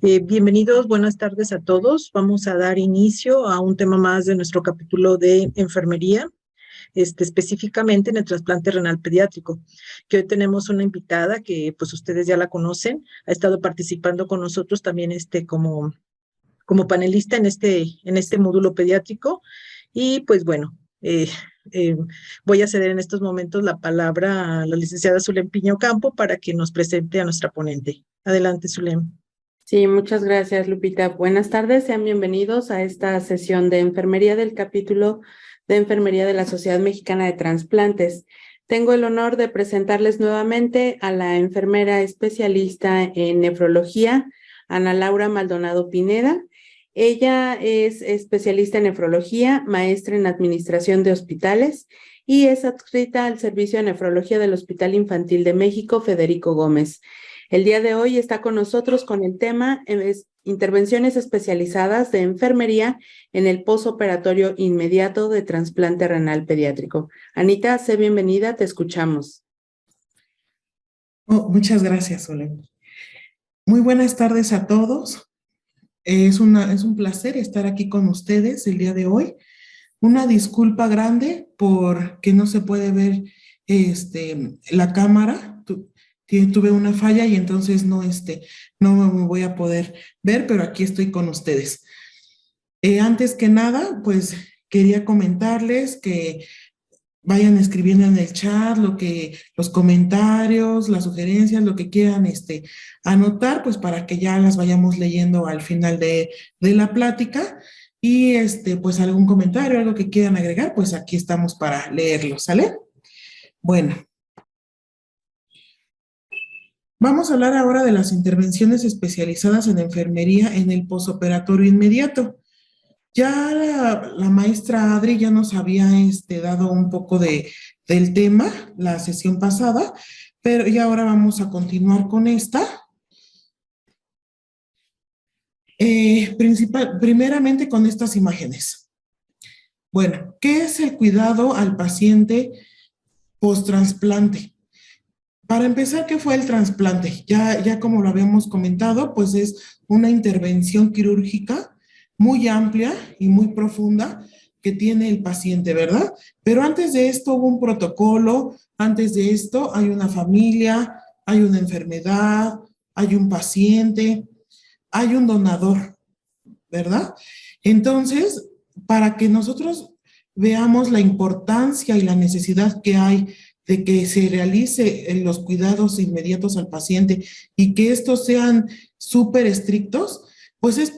Bienvenidos, buenas tardes a todos. Vamos a dar inicio a un tema más de nuestro capítulo de enfermería, específicamente en el trasplante renal pediátrico, que hoy tenemos una invitada que pues ustedes ya la conocen, ha estado participando con nosotros también como panelista en este módulo pediátrico y pues bueno, eh, voy a ceder en estos momentos la palabra a la licenciada Zulem Piña Ocampo para que nos presente a nuestra ponente. Adelante, Zulem. Sí, muchas gracias, Lupita. Buenas tardes, sean bienvenidos a esta sesión de enfermería del capítulo de enfermería de la Sociedad Mexicana de Transplantes. Tengo el honor de presentarles nuevamente a la enfermera especialista en nefrología, Ana Laura Maldonado Pineda. Ella es especialista en nefrología, maestra en administración de hospitales y es adscrita al Servicio de Nefrología del Hospital Infantil de México, Federico Gómez. El día de hoy está con nosotros con el tema intervenciones especializadas de enfermería en el posoperatorio inmediato de trasplante renal pediátrico. Anita, sé bienvenida, te escuchamos. Muchas gracias, Solen. Muy buenas tardes a todos. Es un placer estar aquí con ustedes el día de hoy. Una disculpa grande porque no se puede ver la cámara. Tuve una falla y entonces no me voy a poder ver, pero aquí estoy con ustedes. Antes que nada, pues quería comentarles que vayan escribiendo en el chat los comentarios, las sugerencias, lo que quieran anotar, pues para que ya las vayamos leyendo al final de la plática. Y pues algún comentario, algo que quieran agregar, pues aquí estamos para leerlo, ¿sale? Bueno. Vamos a hablar ahora de las intervenciones especializadas en enfermería en el posoperatorio inmediato. Ya la maestra Adri ya nos había dado un poco del tema la sesión pasada, pero ya ahora vamos a continuar con esta. Primeramente con estas imágenes. Bueno, ¿qué es el cuidado al paciente post-trasplante? Para empezar, ¿qué fue el trasplante? Ya como lo habíamos comentado, pues es una intervención quirúrgica muy amplia y muy profunda que tiene el paciente, ¿verdad? Pero antes de esto hubo un protocolo, antes de esto hay una familia, hay una enfermedad, hay un paciente, hay un donador, ¿verdad? Entonces, para que nosotros veamos la importancia y la necesidad que hay de que se realice los cuidados inmediatos al paciente y que estos sean súper estrictos, pues es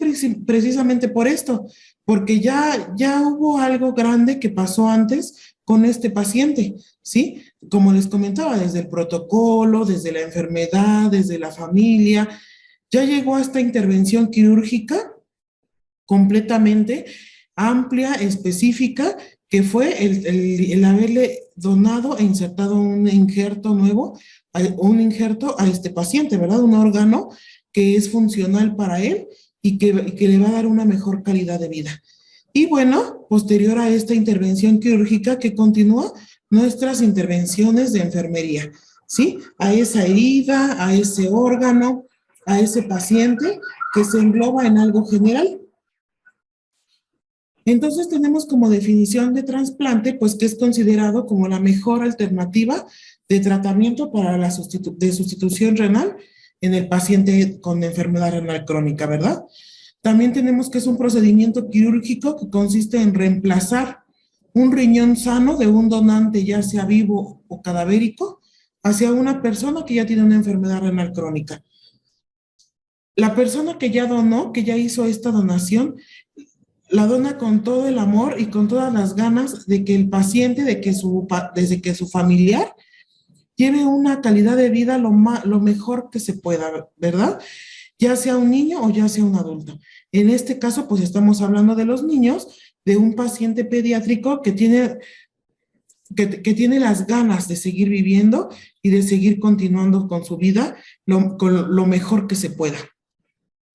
precisamente por esto, porque ya hubo algo grande que pasó antes con este paciente, ¿sí? Como les comentaba, desde el protocolo, desde la enfermedad, desde la familia, ya llegó a esta intervención quirúrgica completamente amplia, específica, que fue el haberle donado e insertado un injerto nuevo, un injerto a este paciente, ¿verdad? Un órgano que es funcional para él y que le va a dar una mejor calidad de vida. Y bueno, posterior a esta intervención quirúrgica que continúa, nuestras intervenciones de enfermería, ¿sí? A esa herida, a ese órgano, a ese paciente que se engloba en algo general. Entonces tenemos como definición de trasplante, pues que es considerado como la mejor alternativa de tratamiento para la sustitución renal en el paciente con enfermedad renal crónica, ¿verdad? También tenemos que es un procedimiento quirúrgico que consiste en reemplazar un riñón sano de un donante, ya sea vivo o cadavérico, hacia una persona que ya tiene una enfermedad renal crónica. La persona que ya donó, que ya hizo esta donación, la dona con todo el amor y con todas las ganas de que el paciente, desde que su familiar lleve una calidad de vida lo mejor que se pueda, ¿verdad? Ya sea un niño o ya sea un adulto. En este caso, pues estamos hablando de los niños, de un paciente pediátrico que tiene las ganas de seguir viviendo y de seguir continuando con su vida con lo mejor que se pueda.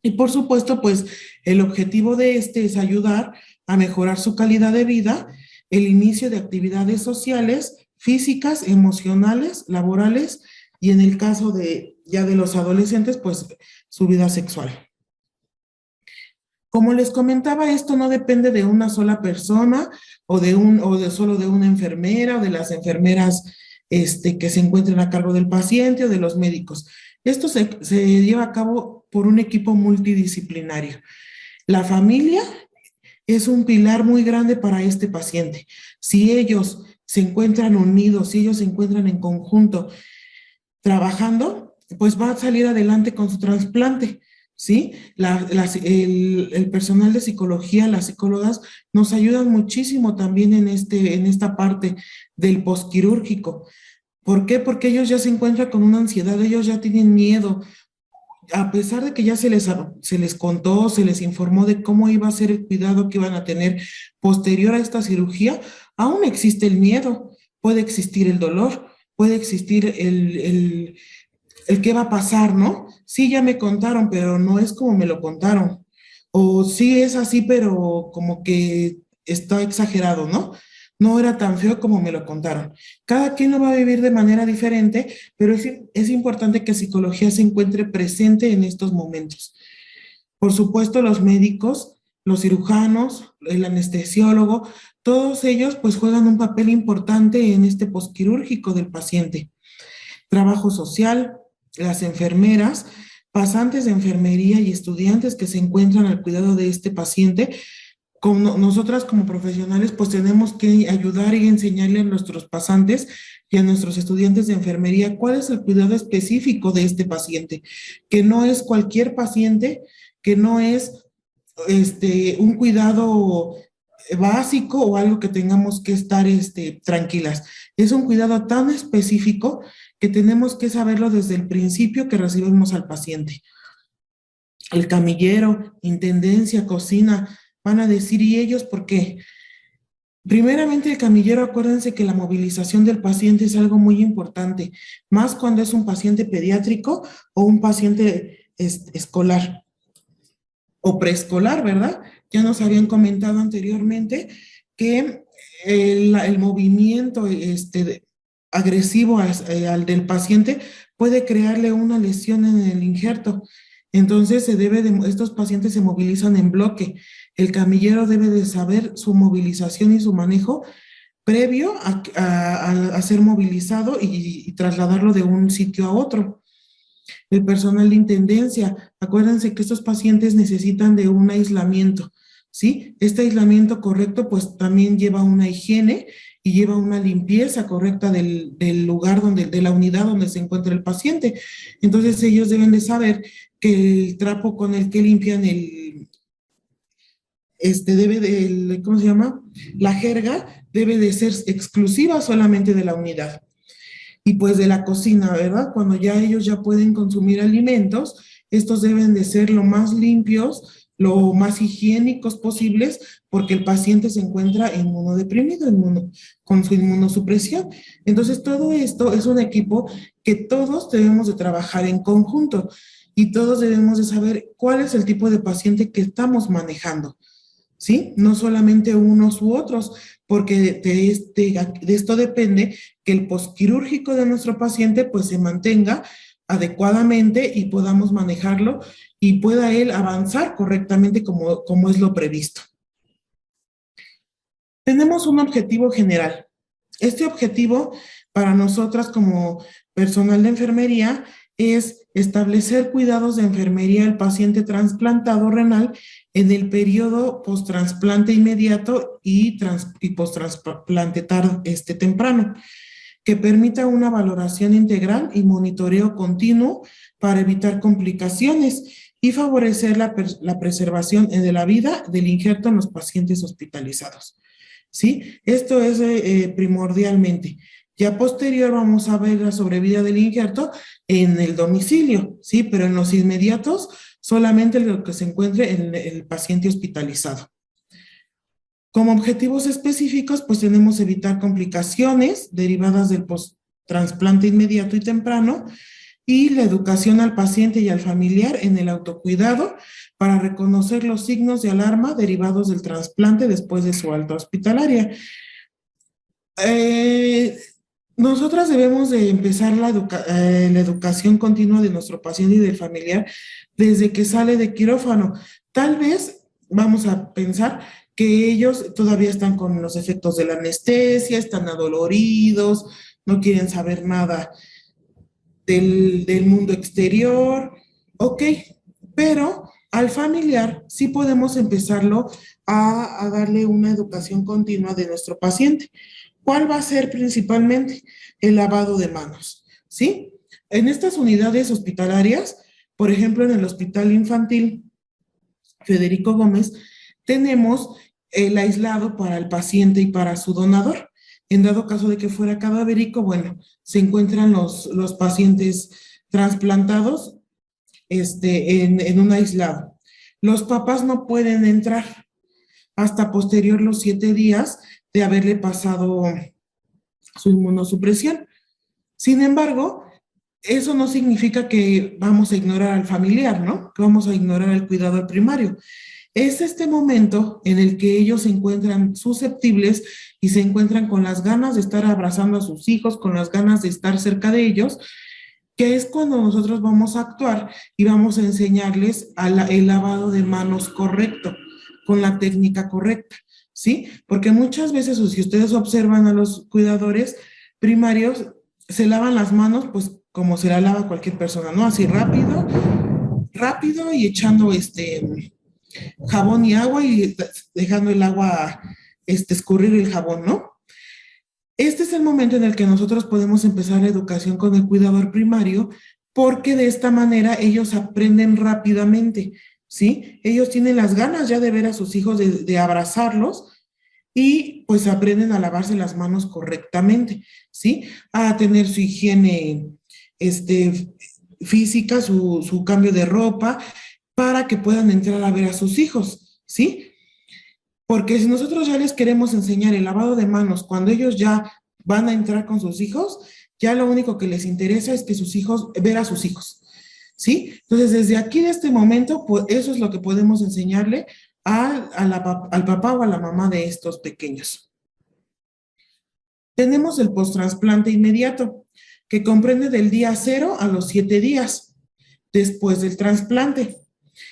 Y por supuesto, pues el objetivo de es ayudar a mejorar su calidad de vida, el inicio de actividades sociales, físicas, emocionales, laborales y en el caso de ya de los adolescentes, pues su vida sexual. Como les comentaba, esto no depende de una sola persona o de solo de una enfermera o de las enfermeras que se encuentren a cargo del paciente o de los médicos. Esto se lleva a cabo por un equipo multidisciplinario. La familia es un pilar muy grande para este paciente. Si ellos se encuentran unidos, si ellos se encuentran en conjunto trabajando, pues va a salir adelante con su trasplante, ¿sí? El personal de psicología, las psicólogas, nos ayudan muchísimo también en esta parte del posquirúrgico. ¿Por qué? Porque ellos ya se encuentran con una ansiedad, ellos ya tienen miedo, a pesar de que ya se les contó, se les informó de cómo iba a ser el cuidado que iban a tener posterior a esta cirugía, aún existe el miedo, puede existir el dolor, puede existir el qué va a pasar, ¿no? Sí, ya me contaron, pero no es como me lo contaron. O sí es así, pero como que está exagerado, ¿no? No era tan feo como me lo contaron. Cada quien lo va a vivir de manera diferente, pero es importante que psicología se encuentre presente en estos momentos. Por supuesto, los médicos, los cirujanos, el anestesiólogo, todos ellos pues juegan un papel importante en este posquirúrgico del paciente. Trabajo social, las enfermeras, pasantes de enfermería y estudiantes que se encuentran al cuidado de este paciente. Nosotras como profesionales pues tenemos que ayudar y enseñarle a nuestros pasantes y a nuestros estudiantes de enfermería cuál es el cuidado específico de este paciente, que no es cualquier paciente, que no es un cuidado básico o algo que tengamos que estar tranquilas. Es un cuidado tan específico que tenemos que saberlo desde el principio que recibimos al paciente. El camillero, intendencia, cocina, van a decir, ¿y ellos por qué? Primeramente, el camillero, acuérdense que la movilización del paciente es algo muy importante, más cuando es un paciente pediátrico o un paciente escolar o preescolar, ¿verdad? Ya nos habían comentado anteriormente que el movimiento agresivo al del paciente puede crearle una lesión en el injerto. Entonces, estos pacientes se movilizan en bloque. El camillero debe de saber su movilización y su manejo previo a ser movilizado y trasladarlo de un sitio a otro. El personal de intendencia, acuérdense que estos pacientes necesitan de un aislamiento, ¿sí? Este aislamiento correcto pues también lleva una higiene y lleva una limpieza correcta del lugar de la unidad donde se encuentra el paciente. Entonces ellos deben de saber que el trapo con el que limpian ¿cómo se llama? La jerga debe de ser exclusiva solamente de la unidad. Y pues de la cocina, ¿verdad? Cuando ya ellos ya pueden consumir alimentos, estos deben de ser lo más limpios, lo más higiénicos posibles, porque el paciente se encuentra inmunodeprimido, con su inmunosupresión. Entonces, todo esto es un equipo que todos debemos de trabajar en conjunto y todos debemos de saber cuál es el tipo de paciente que estamos manejando, ¿sí? No solamente unos u otros, porque de esto depende que el posquirúrgico de nuestro paciente pues se mantenga adecuadamente y podamos manejarlo y pueda él avanzar correctamente como es lo previsto. Tenemos un objetivo general. Este objetivo para nosotras como personal de enfermería es establecer cuidados de enfermería al paciente trasplantado renal en el periodo post-trasplante inmediato y post-trasplante temprano, que permita una valoración integral y monitoreo continuo para evitar complicaciones y favorecer la preservación de la vida del injerto en los pacientes hospitalizados. ¿Sí? Esto es primordialmente. Ya posterior vamos a ver la sobrevida del injerto en el domicilio, ¿sí? Pero en los inmediatos solamente lo que se encuentre en el paciente hospitalizado. Como objetivos específicos, pues tenemos evitar complicaciones derivadas del post-trasplante inmediato y temprano y la educación al paciente y al familiar en el autocuidado para reconocer los signos de alarma derivados del trasplante después de su alta hospitalaria. Nosotras debemos de empezar la educación continua de nuestro paciente y del familiar desde que sale de quirófano. Tal vez vamos a pensar que ellos todavía están con los efectos de la anestesia, están adoloridos, no quieren saber nada del mundo exterior, ok, pero al familiar sí podemos empezarlo a darle una educación continua de nuestro paciente. ¿Cuál va a ser principalmente? El lavado de manos, ¿sí? En estas unidades hospitalarias, por ejemplo, en el Hospital Infantil Federico Gómez, tenemos el aislado para el paciente y para su donador. En dado caso de que fuera cadavérico, bueno, se encuentran los pacientes trasplantados en un aislado. Los papás no pueden entrar hasta posterior los 7 días de haberle pasado su inmunosupresión. Sin embargo, eso no significa que vamos a ignorar al familiar, ¿no? Que vamos a ignorar al cuidador primario. Es este momento en el que ellos se encuentran susceptibles y se encuentran con las ganas de estar abrazando a sus hijos, con las ganas de estar cerca de ellos, que es cuando nosotros vamos a actuar y vamos a enseñarles el lavado de manos correcto, con la técnica correcta, ¿sí? Porque muchas veces, si ustedes observan a los cuidadores primarios, se lavan las manos, pues, como se la lava cualquier persona, ¿no? Así rápido, rápido y echando jabón y agua y dejando el agua escurrir el jabón, ¿no? Este es el momento en el que nosotros podemos empezar la educación con el cuidador primario, porque de esta manera ellos aprenden rápidamente, ¿sí? Ellos tienen las ganas ya de ver a sus hijos, de abrazarlos, y pues aprenden a lavarse las manos correctamente, ¿sí? A tener su higiene física, su cambio de ropa, para que puedan entrar a ver a sus hijos, ¿sí? Porque si nosotros ya les queremos enseñar el lavado de manos cuando ellos ya van a entrar con sus hijos, ya lo único que les interesa es que sus hijos, ver a sus hijos, ¿sí? Entonces, desde aquí, de este momento, pues eso es lo que podemos enseñarle al papá o a la mamá de estos pequeños. Tenemos el postrasplante inmediato, que comprende del día 0 a los 7 días después del trasplante.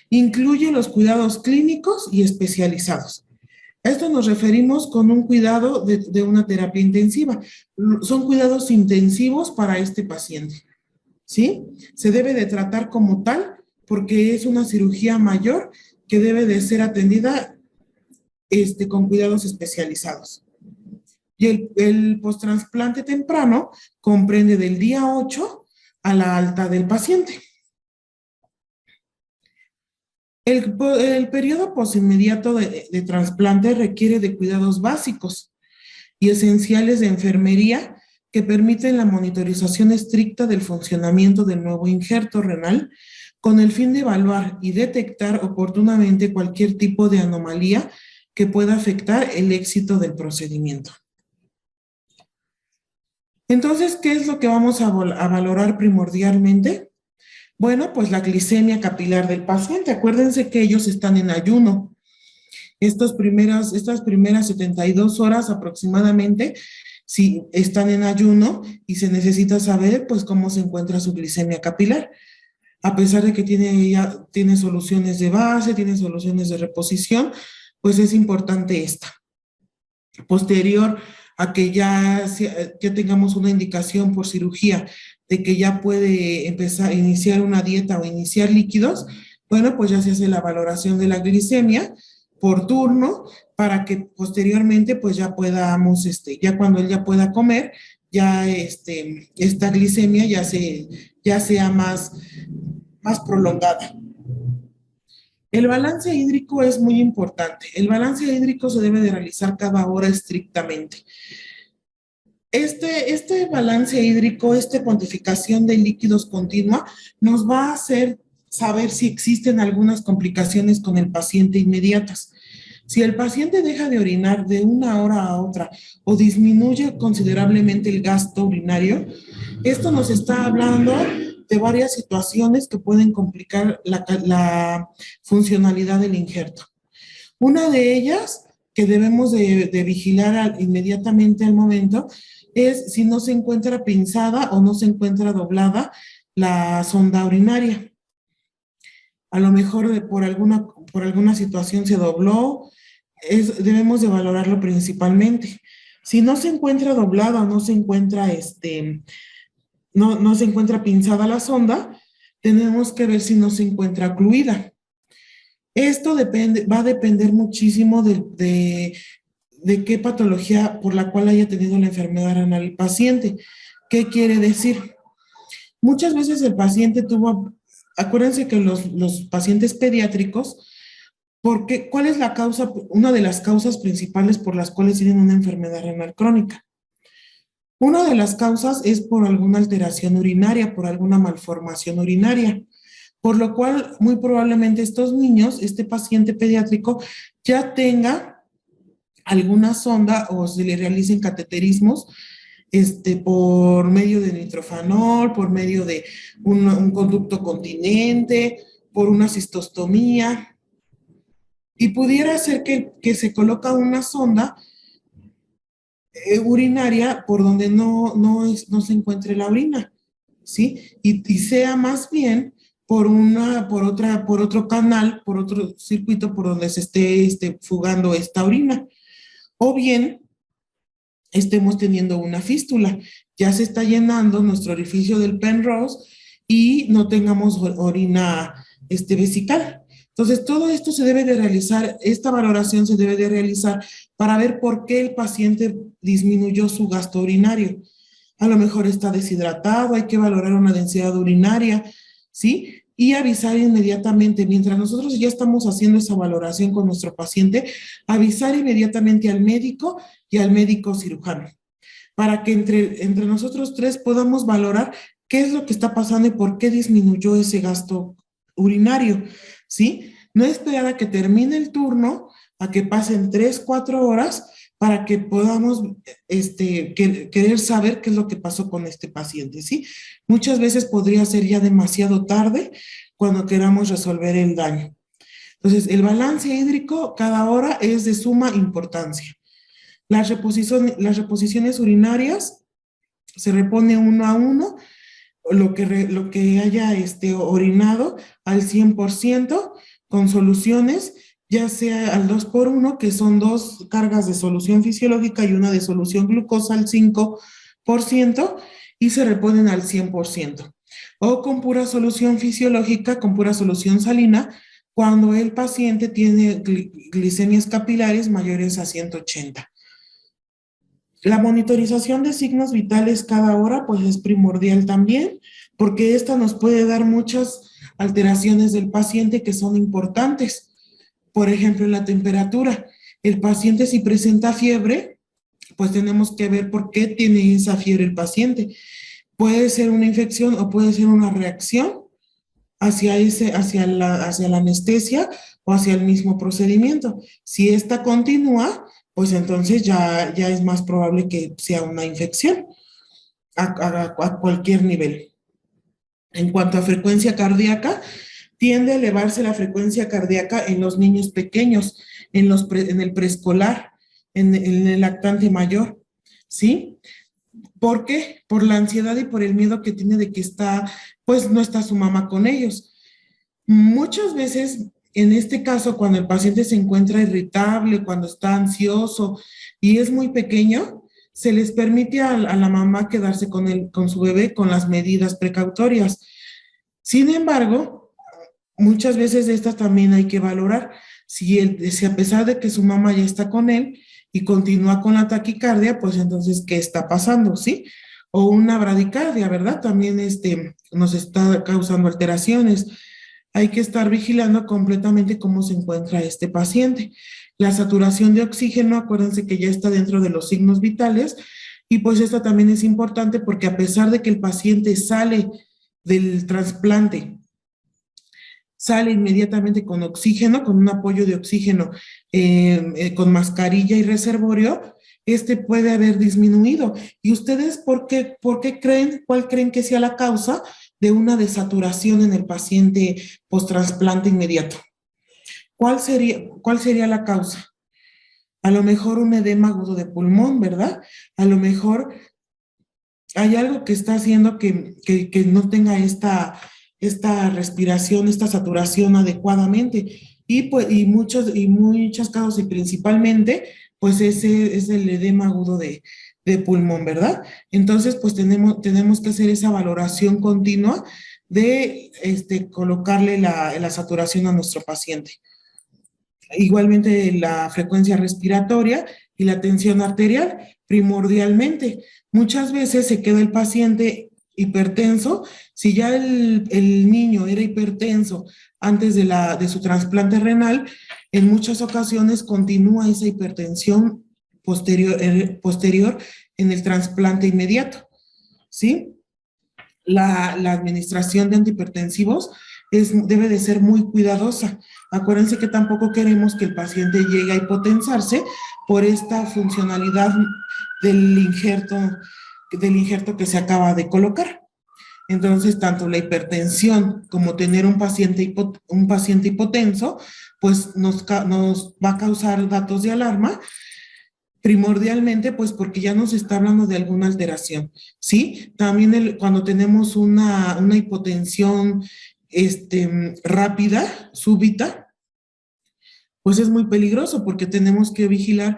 Incluye los cuidados clínicos y especializados. A esto nos referimos con un cuidado de una terapia intensiva. Son cuidados intensivos para este paciente, ¿sí? Se debe de tratar como tal porque es una cirugía mayor que debe de ser atendida con cuidados especializados. Y el postrasplante temprano comprende del día 8 a la alta del paciente. El periodo posinmediato de trasplante requiere de cuidados básicos y esenciales de enfermería que permiten la monitorización estricta del funcionamiento del nuevo injerto renal con el fin de evaluar y detectar oportunamente cualquier tipo de anomalía que pueda afectar el éxito del procedimiento. Entonces, ¿qué es lo que vamos a valorar primordialmente? Bueno, pues la glicemia capilar del paciente. Acuérdense que ellos están en ayuno. Estas primeras 72 horas aproximadamente, si están en ayuno y se necesita saber, pues, cómo se encuentra su glicemia capilar. A pesar de que tiene soluciones de base, tiene soluciones de reposición, pues es importante esta. Posterior a que ya tengamos una indicación por cirugía de que ya puede empezar a iniciar una dieta o iniciar líquidos, bueno, pues ya se hace la valoración de la glicemia por turno para que posteriormente pues ya podamos, ya cuando él ya pueda comer, ya esta glicemia ya sea más prolongada. El balance hídrico es muy importante. El balance hídrico se debe de realizar cada hora estrictamente. Este balance hídrico, esta pontificación de líquidos continua, nos va a hacer saber si existen algunas complicaciones con el paciente inmediatas. Si el paciente deja de orinar de una hora a otra o disminuye considerablemente el gasto urinario, esto nos está hablando de varias situaciones que pueden complicar la funcionalidad del injerto. Una de ellas que debemos de vigilar inmediatamente al momento es si no se encuentra pinzada o no se encuentra doblada la sonda urinaria. a lo mejor por alguna situación se dobló, debemos de valorarlo principalmente. Si no se encuentra doblada o no se encuentra, no se encuentra pinzada la sonda, tenemos que ver si no se encuentra ocluida. Esto va a depender muchísimo de qué patología por la cual haya tenido la enfermedad renal el paciente. ¿Qué quiere decir? Muchas veces el paciente acuérdense que los pacientes pediátricos, ¿cuál es la causa, una de las causas principales por las cuales tienen una enfermedad renal crónica? Una de las causas es por alguna alteración urinaria, por alguna malformación urinaria, por lo cual muy probablemente estos niños, este paciente pediátrico, ya tenga alguna sonda o se le realicen cateterismos por medio de nitrofanol, por medio de un conducto continente, por una cistostomía. Y pudiera ser que se coloca una sonda urinaria por donde no se encuentre la orina, ¿sí? Y sea más bien por otro canal, por otro circuito por donde se esté fugando esta orina. O bien estemos teniendo una fístula, ya se está llenando nuestro orificio del Penrose y no tengamos orina vesical. Entonces, todo esto se debe de realizar, esta valoración se debe de realizar para ver por qué el paciente disminuyó su gasto urinario. A lo mejor está deshidratado, hay que valorar una densidad urinaria, ¿sí? Y avisar inmediatamente, mientras nosotros ya estamos haciendo esa valoración con nuestro paciente, avisar inmediatamente al médico y al médico cirujano, para que entre nosotros tres podamos valorar qué es lo que está pasando y por qué disminuyó ese gasto urinario, ¿sí? No esperar a que termine el turno, a que pasen 3, 4 horas, para que podamos querer saber qué es lo que pasó con este paciente, ¿sí? Muchas veces podría ser ya demasiado tarde cuando queramos resolver el daño. Entonces, el balance hídrico cada hora es de suma importancia. Las reposiciones urinarias se repone 1 a 1, lo que haya orinado al 100%, con soluciones, ya sea al 2x1, que son 2 cargas de solución fisiológica y una de solución glucosa al 5%, y se reponen al 100%. O con pura solución fisiológica, con pura solución salina, cuando el paciente tiene glicemias capilares mayores a 180. La monitorización de signos vitales cada hora, pues es primordial también, porque esta nos puede dar muchas alteraciones del paciente que son importantes. Por ejemplo, en la temperatura. El paciente si presenta fiebre, pues tenemos que ver por qué tiene esa fiebre el paciente. Puede ser una infección o puede ser una reacción hacia la anestesia o hacia el mismo procedimiento. Si esta continúa, pues entonces ya es más probable que sea una infección a cualquier nivel. En cuanto a frecuencia cardíaca, tiende a elevarse la frecuencia cardíaca en los niños pequeños, en el preescolar, en el lactante mayor, ¿sí? ¿Por qué? Por la ansiedad y por el miedo que tiene de que no está su mamá con ellos. Muchas veces, en este caso, cuando el paciente se encuentra irritable, cuando está ansioso y es muy pequeño, se les permite a la mamá quedarse con su bebé con las medidas precautorias. Sin embargo, muchas veces de estas también hay que valorar si a pesar de que su mamá ya está con él y continúa con la taquicardia, pues entonces, ¿qué está pasando? ¿Sí? O una bradicardia, ¿verdad? También nos está causando alteraciones. Hay que estar vigilando completamente cómo se encuentra este paciente. La saturación de oxígeno, acuérdense que ya está dentro de los signos vitales, y pues esta también es importante porque a pesar de que el paciente sale del trasplante, sale inmediatamente con oxígeno, con un apoyo de oxígeno, con mascarilla y reservorio, puede haber disminuido. ¿Y ustedes por qué creen, cuál creen que sea la causa de una desaturación en el paciente post-trasplante inmediato? ¿Cuál sería la causa? A lo mejor un edema agudo de pulmón, ¿verdad? A lo mejor hay algo que está haciendo que no tenga esta respiración, esta saturación adecuadamente. Y muchos casos, y principalmente, pues ese es el edema agudo de pulmón, ¿verdad? Entonces, pues tenemos que hacer esa valoración continua de colocarle la saturación a nuestro paciente. Igualmente la frecuencia respiratoria y la tensión arterial, primordialmente. Muchas veces se queda el paciente hipertenso. Si ya el niño era hipertenso antes de su trasplante renal, en muchas ocasiones continúa esa hipertensión posterior en el trasplante inmediato, ¿sí? La administración de antihipertensivos debe de ser muy cuidadosa. Acuérdense que tampoco queremos que el paciente llegue a hipotensarse por esta funcionalidad del injerto que se acaba de colocar. Entonces, tanto la hipertensión como tener un paciente hipotenso, pues nos va a causar datos de alarma, primordialmente, pues porque ya nos está hablando de alguna alteración, ¿sí? También cuando tenemos una hipotensión rápida, súbita, pues es muy peligroso porque tenemos que vigilar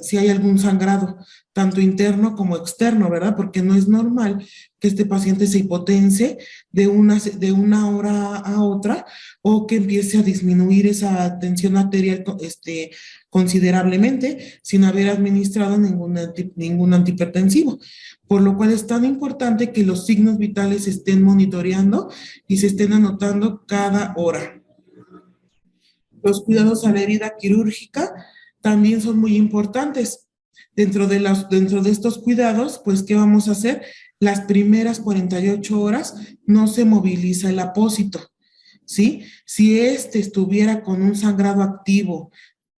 si hay algún sangrado, tanto interno como externo, ¿verdad? Porque no es normal que este paciente se hipotense de una hora a otra o que empiece a disminuir esa tensión arterial considerablemente sin haber administrado ningún antihipertensivo. Por lo cual es tan importante que los signos vitales se estén monitoreando y se estén anotando cada hora. Los cuidados a la herida quirúrgica también son muy importantes. Dentro de estos cuidados, pues, ¿qué vamos a hacer? Las primeras 48 horas no se moviliza el apósito, ¿sí? Si estuviera con un sangrado activo,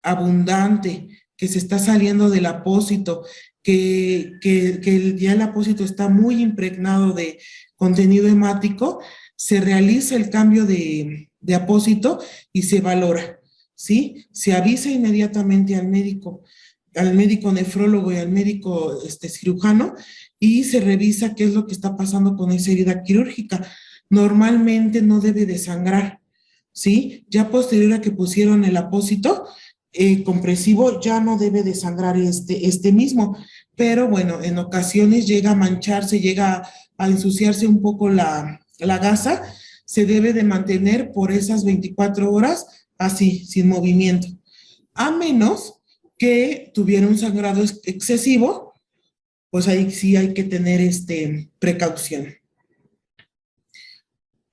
abundante, que se está saliendo del apósito, que ya el apósito está muy impregnado de contenido hemático, se realiza el cambio de apósito y se valora, ¿sí? Se avisa inmediatamente al médico nefrólogo y al médico cirujano y se revisa qué es lo que está pasando con esa herida quirúrgica. Normalmente no debe de sangrar, ¿sí? Ya posterior a que pusieron el apósito compresivo, ya no debe de sangrar mismo, pero bueno, en ocasiones llega a mancharse, llega a ensuciarse un poco la gasa. Se debe de mantener por esas 24 horas así, sin movimiento, a menos que tuviera un sangrado excesivo, pues ahí sí hay que tener precaución.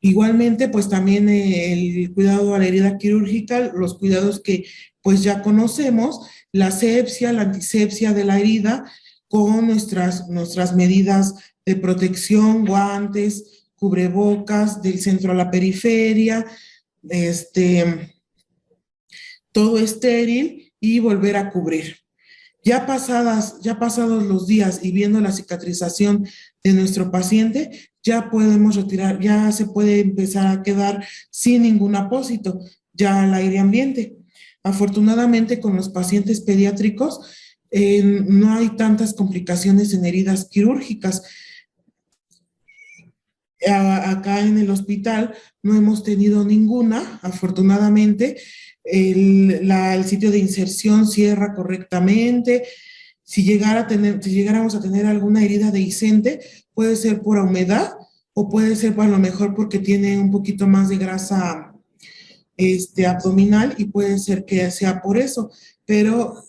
Igualmente, pues también el cuidado a la herida quirúrgica, los cuidados que pues ya conocemos, la asepsia, la antisepsia de la herida, con nuestras medidas de protección, guantes, cubrebocas, del centro a la periferia, todo estéril y volver a cubrir. Ya pasados los días y viendo la cicatrización de nuestro paciente, ya podemos retirar, ya se puede empezar a quedar sin ningún apósito, ya al aire ambiente. Afortunadamente, con los pacientes pediátricos no hay tantas complicaciones en heridas quirúrgicas. Acá en el hospital no hemos tenido ninguna, afortunadamente. El sitio de inserción cierra correctamente. Si llegáramos a tener alguna herida dehiscente, puede ser por humedad o puede ser a lo mejor porque tiene un poquito más de grasa abdominal y puede ser que sea por eso, pero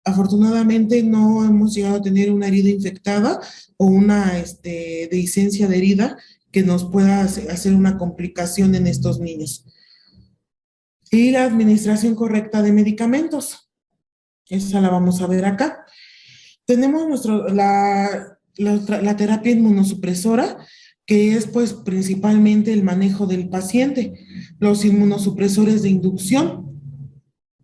afortunadamente no hemos llegado a tener una herida infectada o una dehiscencia de herida que nos pueda hacer una complicación en estos niños. Y la administración correcta de medicamentos. Esa la vamos a ver acá. Tenemos la terapia inmunosupresora, que es pues principalmente el manejo del paciente. Los inmunosupresores de inducción,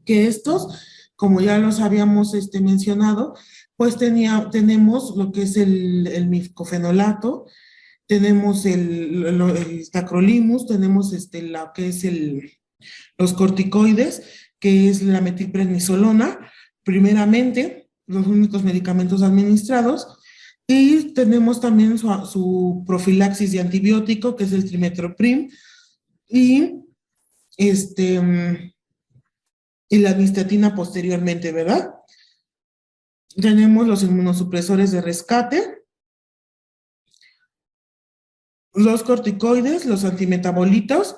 que estos, como ya los habíamos mencionado, pues tenemos lo que es el mifcofenolato, tenemos el tacrolimus, tenemos lo que es los corticoides, que es la metilprednisolona, primeramente, los únicos medicamentos administrados. Y tenemos también su profilaxis de antibiótico, que es el trimethoprim, y, y la nystatina posteriormente, ¿verdad? Tenemos los inmunosupresores de rescate, los corticoides, los antimetabolitos,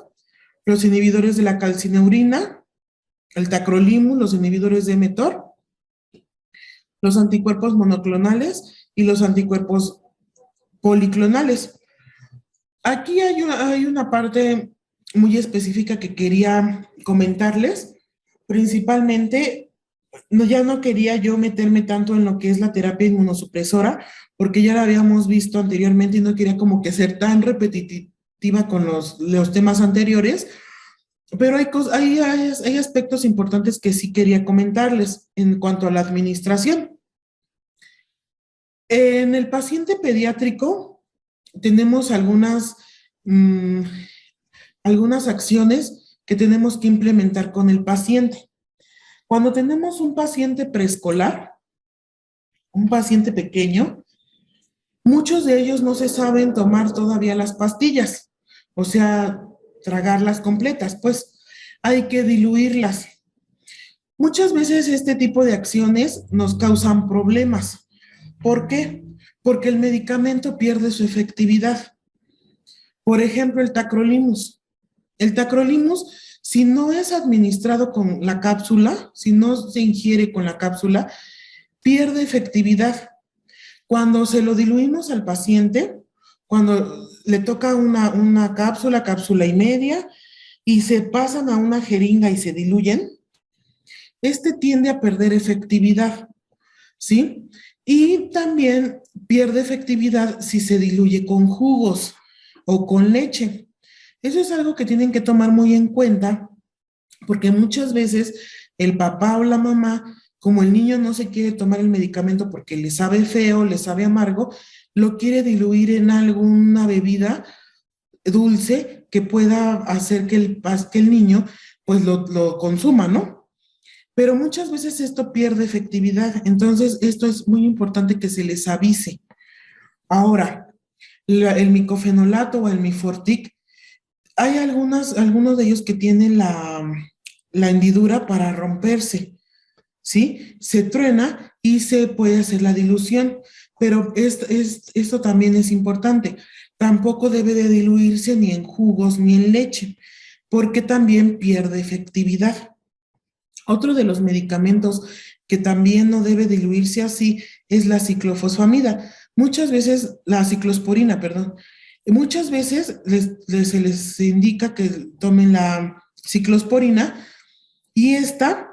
los inhibidores de la calcineurina, el tacrolimus, los inhibidores de mTOR, los anticuerpos monoclonales y los anticuerpos policlonales. Aquí hay una parte muy específica que quería comentarles. Principalmente, ya no quería yo meterme tanto en lo que es la terapia inmunosupresora, porque ya la habíamos visto anteriormente y no quería como que ser tan repetitiva con los temas anteriores, pero hay aspectos importantes que sí quería comentarles en cuanto a la administración. En el paciente pediátrico tenemos algunas acciones que tenemos que implementar con el paciente. Cuando tenemos un paciente preescolar, un paciente pequeño, muchos de ellos no se saben tomar todavía las pastillas, o sea, tragarlas completas, pues hay que diluirlas. Muchas veces este tipo de acciones nos causan problemas. ¿Por qué? Porque el medicamento pierde su efectividad. Por ejemplo, el tacrolimus. El tacrolimus, si no es administrado con la cápsula, si no se ingiere con la cápsula, pierde efectividad. Cuando se lo diluimos al paciente, cuando le toca una cápsula, cápsula y media, y se pasan a una jeringa y se diluyen, tiende a perder efectividad, ¿sí? Y también pierde efectividad si se diluye con jugos o con leche. Eso es algo que tienen que tomar muy en cuenta, porque muchas veces el papá o la mamá, como el niño no se quiere tomar el medicamento porque le sabe feo, le sabe amargo, lo quiere diluir en alguna bebida dulce que pueda hacer que el niño pues lo consuma, ¿no? Pero muchas veces esto pierde efectividad, entonces esto es muy importante que se les avise. Ahora, el micofenolato o el Mifortic, hay algunos de ellos que tienen la hendidura para romperse, ¿sí? Se truena y se puede hacer la dilución, pero esto también es importante. Tampoco debe de diluirse ni en jugos ni en leche, porque también pierde efectividad. Otro de los medicamentos que también no debe diluirse así es la ciclofosfamida. Muchas veces, la ciclosporina, perdón. Muchas veces se les indica que tomen la ciclosporina y esta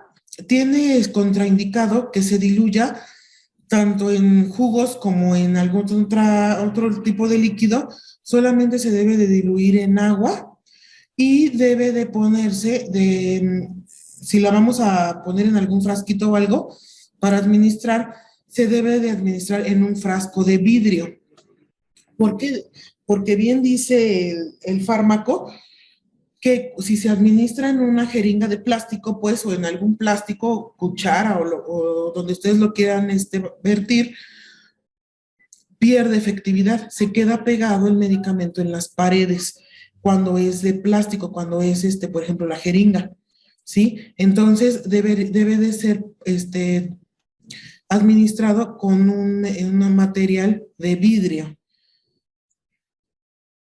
tiene contraindicado que se diluya tanto en jugos como en algún otro tipo de líquido. Solamente se debe de diluir en agua y debe de ponerse si la vamos a poner en algún frasquito o algo para administrar, se debe de administrar en un frasco de vidrio. ¿Por qué? Porque bien dice el fármaco que si se administra en una jeringa de plástico, pues, o en algún plástico, cuchara o donde ustedes lo quieran vertir, pierde efectividad, se queda pegado el medicamento en las paredes cuando es de plástico, cuando es, por ejemplo, la jeringa, ¿sí? Entonces, debe de ser, administrado con un material de vidrio,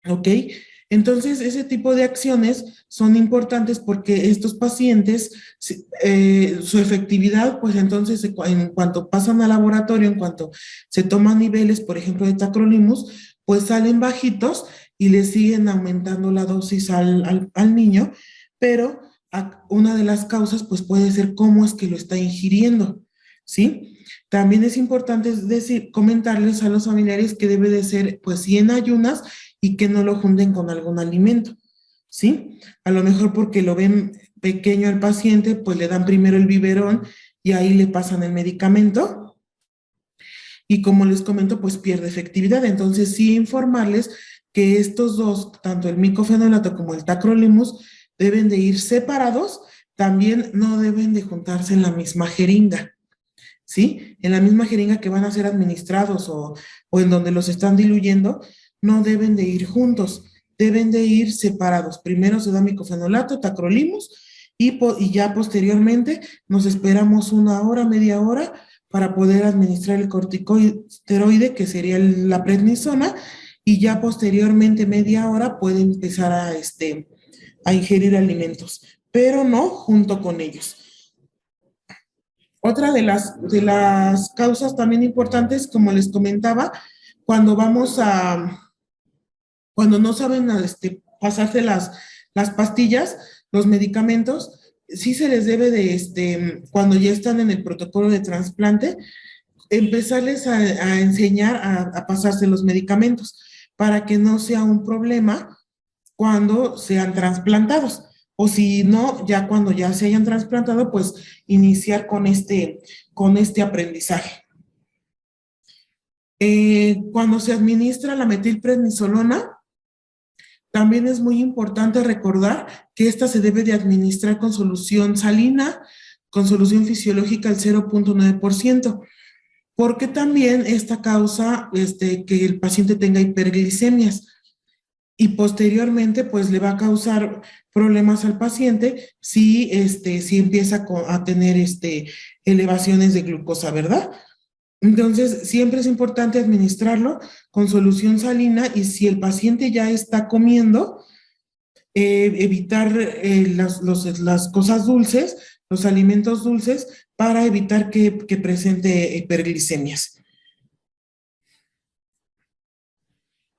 ¿ok? Entonces, ese tipo de acciones son importantes porque estos pacientes, su efectividad, pues entonces, en cuanto pasan al laboratorio, en cuanto se toman niveles, por ejemplo, de tacrolimus, pues salen bajitos y le siguen aumentando la dosis al niño, pero una de las causas, pues puede ser cómo es que lo está ingiriendo, ¿sí? También es importante comentarles a los familiares que debe de ser, pues sí, en ayunas y que no lo junten con algún alimento, ¿sí? A lo mejor porque lo ven pequeño al paciente, pues le dan primero el biberón y ahí le pasan el medicamento y como les comento, pues pierde efectividad. Entonces sí informarles que estos dos, tanto el micofenolato como el tacrolimus, deben de ir separados, también no deben de juntarse en la misma jeringa. ¿sí? En la misma jeringa que van a ser administrados o en donde los están diluyendo, no deben de ir juntos, deben de ir separados. Primero se da micofenolato, tacrolimus, y ya posteriormente nos esperamos una hora, media hora, para poder administrar el corticosteroide, que sería la prednisona, y ya posteriormente media hora puede empezar a ingerir alimentos, pero no junto con ellos. Otra de las causas también importantes, como les comentaba, cuando cuando no saben pasarse las pastillas, los medicamentos, sí se les debe cuando ya están en el protocolo de trasplante, empezarles a enseñar a pasarse los medicamentos para que no sea un problema cuando sean trasplantados. O si no, ya cuando ya se hayan trasplantado, pues iniciar con este aprendizaje. Cuando se administra la metilprednisolona, también es muy importante recordar que esta se debe de administrar con solución salina, con solución fisiológica al 0.9%, porque también esta causa que el paciente tenga hiperglicemias y posteriormente pues le va a causar problemas al paciente si empieza a tener elevaciones de glucosa, ¿verdad? Entonces, siempre es importante administrarlo con solución salina, y si el paciente ya está comiendo, evitar las cosas dulces, los alimentos dulces, para evitar que presente hiperglicemias.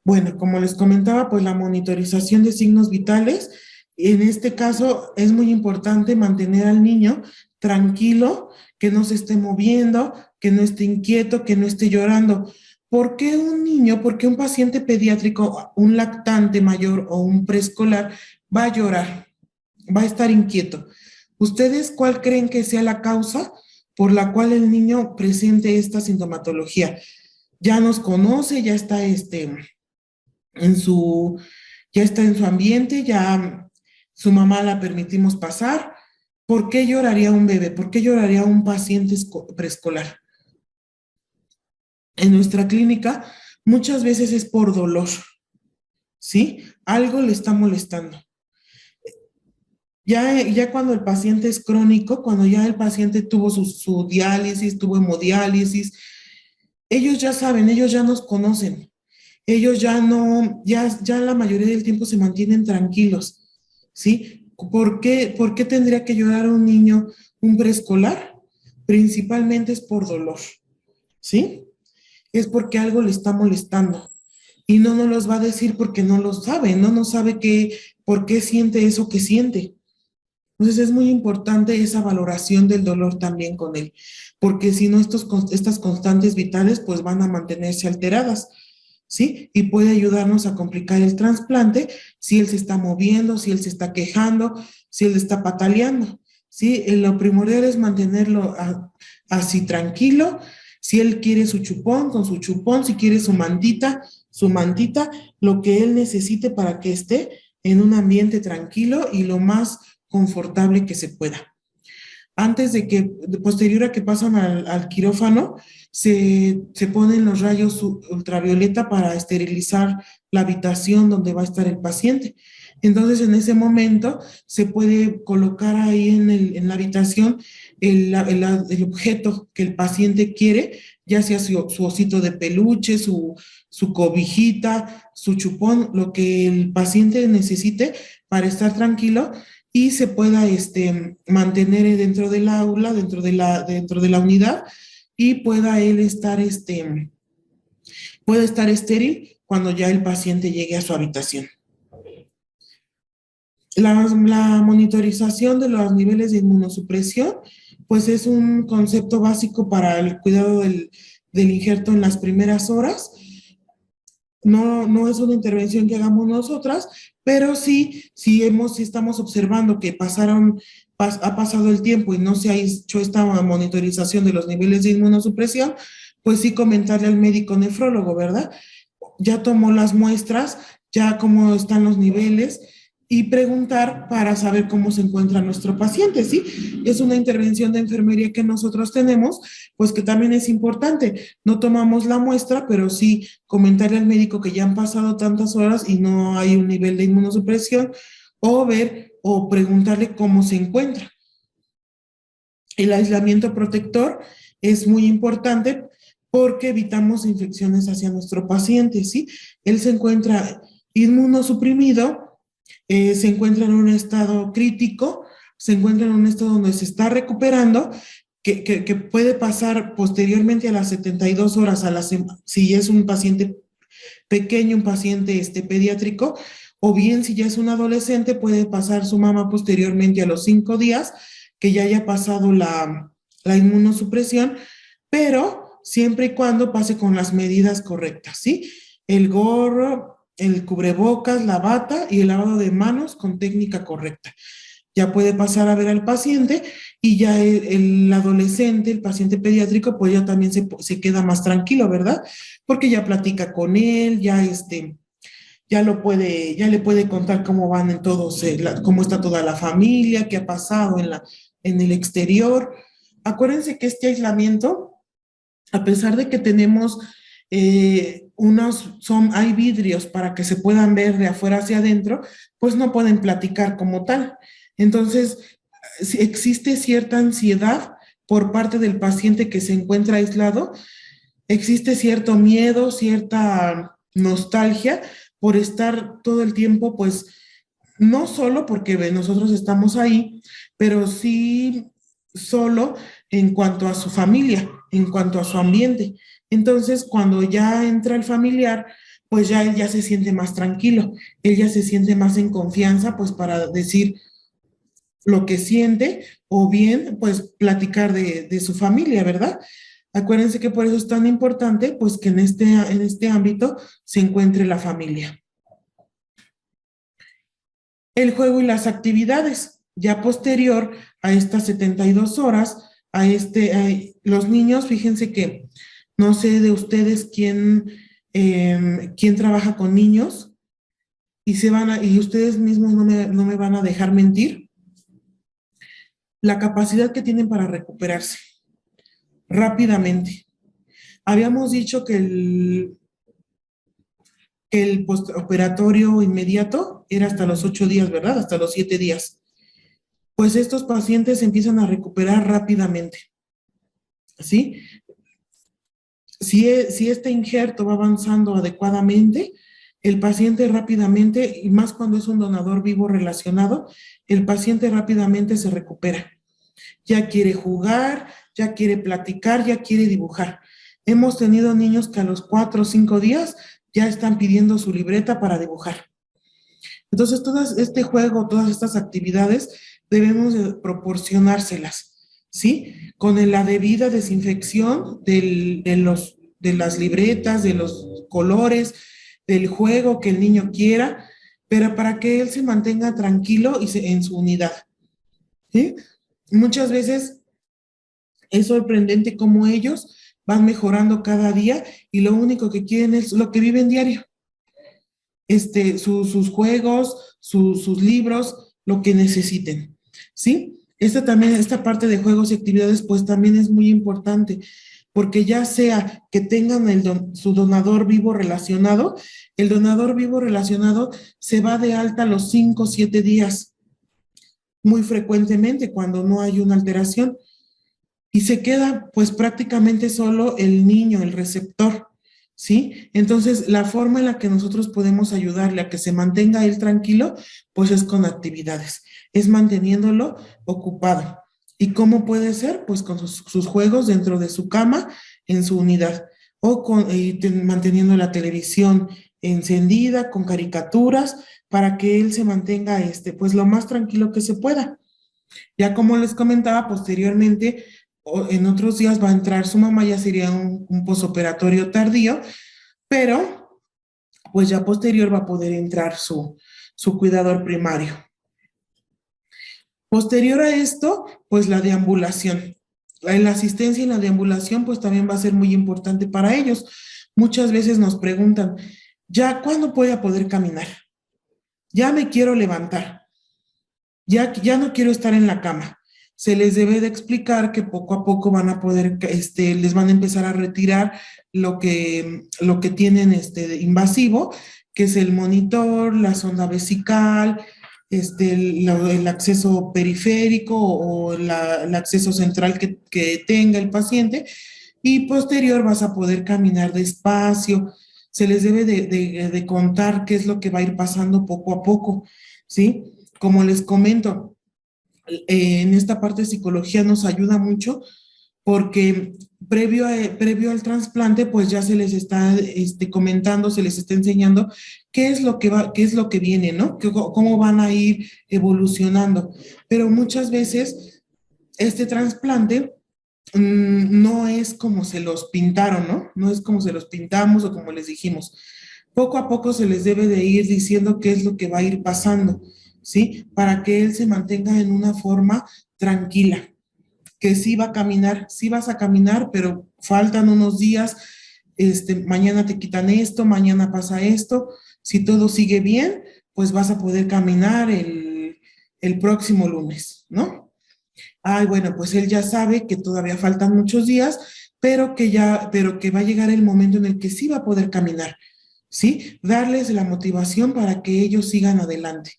Bueno, como les comentaba, pues la monitorización de signos vitales, en este caso es muy importante mantener al niño tranquilo, que no se esté moviendo, que no esté inquieto, que no esté llorando. ¿Por qué un niño, por qué un paciente pediátrico, un lactante mayor o un preescolar va a llorar, va a estar inquieto? ¿Ustedes cuál creen que sea la causa por la cual el niño presente esta sintomatología? Ya nos conoce, ya está ya está en su ambiente, ya su mamá la permitimos pasar. ¿Por qué lloraría un bebé? ¿Por qué lloraría un paciente preescolar? En nuestra clínica muchas veces es por dolor, ¿sí? Algo le está molestando. Ya cuando el paciente es crónico, cuando ya el paciente tuvo su diálisis, tuvo hemodiálisis, ellos ya saben, ellos ya nos conocen. Ellos ya no, ya la mayoría del tiempo se mantienen tranquilos, ¿sí? ¿Por qué tendría que llorar un niño, un preescolar? Principalmente es por dolor, ¿sí? Es porque algo le está molestando. Y no nos los va a decir porque no lo sabe, no sabe por qué siente eso que siente. Entonces es muy importante esa valoración del dolor también con él, porque si no estas constantes vitales pues van a mantenerse alteradas, ¿sí? Y puede ayudarnos a complicar el trasplante si él se está moviendo, si él se está quejando, si él está pataleando, ¿sí? Lo primordial es mantenerlo así tranquilo. Si él quiere su chupón, con su chupón; si quiere su mantita, lo que él necesite para que esté en un ambiente tranquilo y lo más confortable que se pueda. Posterior a que pasan al quirófano, se ponen los rayos ultravioleta para esterilizar la habitación donde va a estar el paciente. Entonces, en ese momento, se puede colocar ahí en la habitación el objeto que el paciente quiere, ya sea su osito de peluche, su cobijita, su chupón, lo que el paciente necesite para estar tranquilo y se pueda mantener dentro del aula, dentro de la unidad, y pueda él puede estar estéril cuando ya el paciente llegue a su habitación. La monitorización de los niveles de inmunosupresión, pues es un concepto básico para el cuidado del injerto en las primeras horas. No es una intervención que hagamos nosotras, pero sí estamos observando que ha pasado el tiempo y no se ha hecho esta monitorización de los niveles de inmunosupresión, pues sí comentarle al médico nefrólogo, ¿verdad? Ya tomó las muestras, ya cómo están los niveles, y preguntar para saber cómo se encuentra nuestro paciente, ¿sí? Es una intervención de enfermería que nosotros tenemos, pues que también es importante. No tomamos la muestra, pero sí comentarle al médico que ya han pasado tantas horas y no hay un nivel de inmunosupresión, o ver o preguntarle cómo se encuentra. El aislamiento protector es muy importante porque evitamos infecciones hacia nuestro paciente, ¿sí? Él se encuentra inmunosuprimido, se encuentra en un estado crítico, se encuentra en un estado donde se está recuperando, que puede pasar posteriormente a las 72 horas, si es un paciente pequeño, un paciente pediátrico, o bien si ya es un adolescente, puede pasar su mamá posteriormente a los 5 días, que ya haya pasado la inmunosupresión, pero siempre y cuando pase con las medidas correctas, ¿sí? El gorro, el cubrebocas, la bata y el lavado de manos con técnica correcta. Ya puede pasar a ver al paciente y ya el adolescente, el paciente pediátrico, pues ya también se queda más tranquilo, ¿verdad? Porque ya platica con él, ya le puede contar cómo van en todos, cómo está toda la familia, qué ha pasado en el exterior. Acuérdense que este aislamiento, a pesar de que tenemos hay vidrios para que se puedan ver de afuera hacia adentro, pues no pueden platicar como tal. Entonces, si existe cierta ansiedad por parte del paciente que se encuentra aislado, existe cierto miedo, cierta nostalgia por estar todo el tiempo, pues, no solo porque nosotros estamos ahí, pero sí solo en cuanto a su familia, en cuanto a su ambiente. Entonces, cuando ya entra el familiar, pues ya él ya se siente más tranquilo, él ya se siente más en confianza, pues para decir lo que siente o bien, pues platicar de su familia, ¿verdad? Acuérdense que por eso es tan importante, pues que en este ámbito se encuentre la familia. El juego y las actividades, ya posterior a estas 72 horas, los niños, fíjense que no sé de ustedes quién trabaja con niños y ustedes mismos no me van a dejar mentir, la capacidad que tienen para recuperarse rápidamente. Habíamos dicho que el postoperatorio inmediato era hasta los 8 días, ¿verdad? Hasta los 7 días. Pues estos pacientes empiezan a recuperar rápidamente, ¿sí? Si este injerto va avanzando adecuadamente, el paciente rápidamente, y más cuando es un donador vivo relacionado, el paciente rápidamente se recupera. Ya quiere jugar, ya quiere platicar, ya quiere dibujar. Hemos tenido niños que a los 4 o 5 días ya están pidiendo su libreta para dibujar. Entonces, todo este juego, todas estas actividades, debemos de proporcionárselas, ¿sí? Con la debida desinfección de las libretas, de los colores, del juego que el niño quiera, pero para que él se mantenga tranquilo en su unidad, ¿sí? Muchas veces es sorprendente cómo ellos van mejorando cada día y lo único que quieren es lo que viven diario. Sus juegos, sus libros, lo que necesiten, ¿sí? Esta parte de juegos y actividades, pues también es muy importante, porque ya sea que tengan su donador vivo relacionado, el donador vivo relacionado se va de alta a los 5 o 7 días, muy frecuentemente cuando no hay una alteración, y se queda pues prácticamente solo el niño, el receptor, ¿sí? Entonces, la forma en la que nosotros podemos ayudarle a que se mantenga él tranquilo, pues es con actividades, es manteniéndolo ocupado. ¿Y cómo puede ser? Pues con sus juegos dentro de su cama, en su unidad, o manteniendo la televisión encendida, con caricaturas, para que él se mantenga, pues lo más tranquilo que se pueda. Ya como les comentaba, posteriormente, en otros días va a entrar su mamá, ya sería un posoperatorio tardío, pero pues ya posterior va a poder entrar su cuidador primario. Posterior a esto, pues la deambulación. La asistencia y la deambulación pues también va a ser muy importante para ellos. Muchas veces nos preguntan, ¿ya cuándo voy a poder caminar? ya me quiero levantar, ya no quiero estar en la cama. Se les debe de explicar que poco a poco van a poder, les van a empezar a retirar lo que tienen de invasivo, que es el monitor, la sonda vesical, el acceso periférico o el acceso central que tenga el paciente, y posterior vas a poder caminar despacio. Se les debe de contar qué es lo que va a ir pasando poco a poco, ¿sí? Como les comento, en esta parte de psicología nos ayuda mucho porque previo al trasplante, pues ya se les está comentando, se les está enseñando qué es lo que va, qué es lo que viene, ¿no? Cómo van a ir evolucionando. Pero muchas veces este trasplante no es como se los pintaron, ¿no? No es como se los pintamos o como les dijimos. Poco a poco se les debe de ir diciendo qué es lo que va a ir pasando, ¿sí? Para que él se mantenga en una forma tranquila, que sí va a caminar, sí vas a caminar, pero faltan unos días, mañana te quitan esto, mañana pasa esto. Si todo sigue bien, pues vas a poder caminar el próximo lunes, ¿no? Ay, bueno, pues él ya sabe que todavía faltan muchos días, pero que va a llegar el momento en el que sí va a poder caminar, ¿sí? Darles la motivación para que ellos sigan adelante.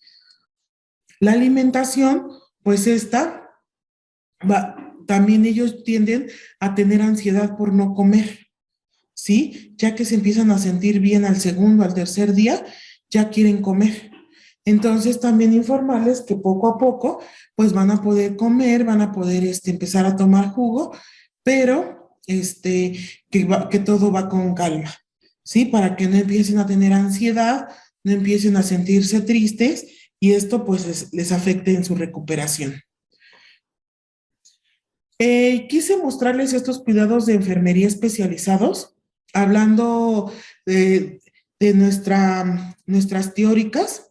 La alimentación, pues también ellos tienden a tener ansiedad por no comer, ¿sí? Ya que se empiezan a sentir bien al segundo, al tercer día, ya quieren comer. Entonces también informarles que poco a poco pues van a poder comer, van a poder empezar a tomar jugo, pero que todo va con calma, ¿sí? Para que no empiecen a tener ansiedad, no empiecen a sentirse tristes y esto pues les afecte en su recuperación. Quise mostrarles estos cuidados de enfermería especializados, hablando de nuestras teóricas,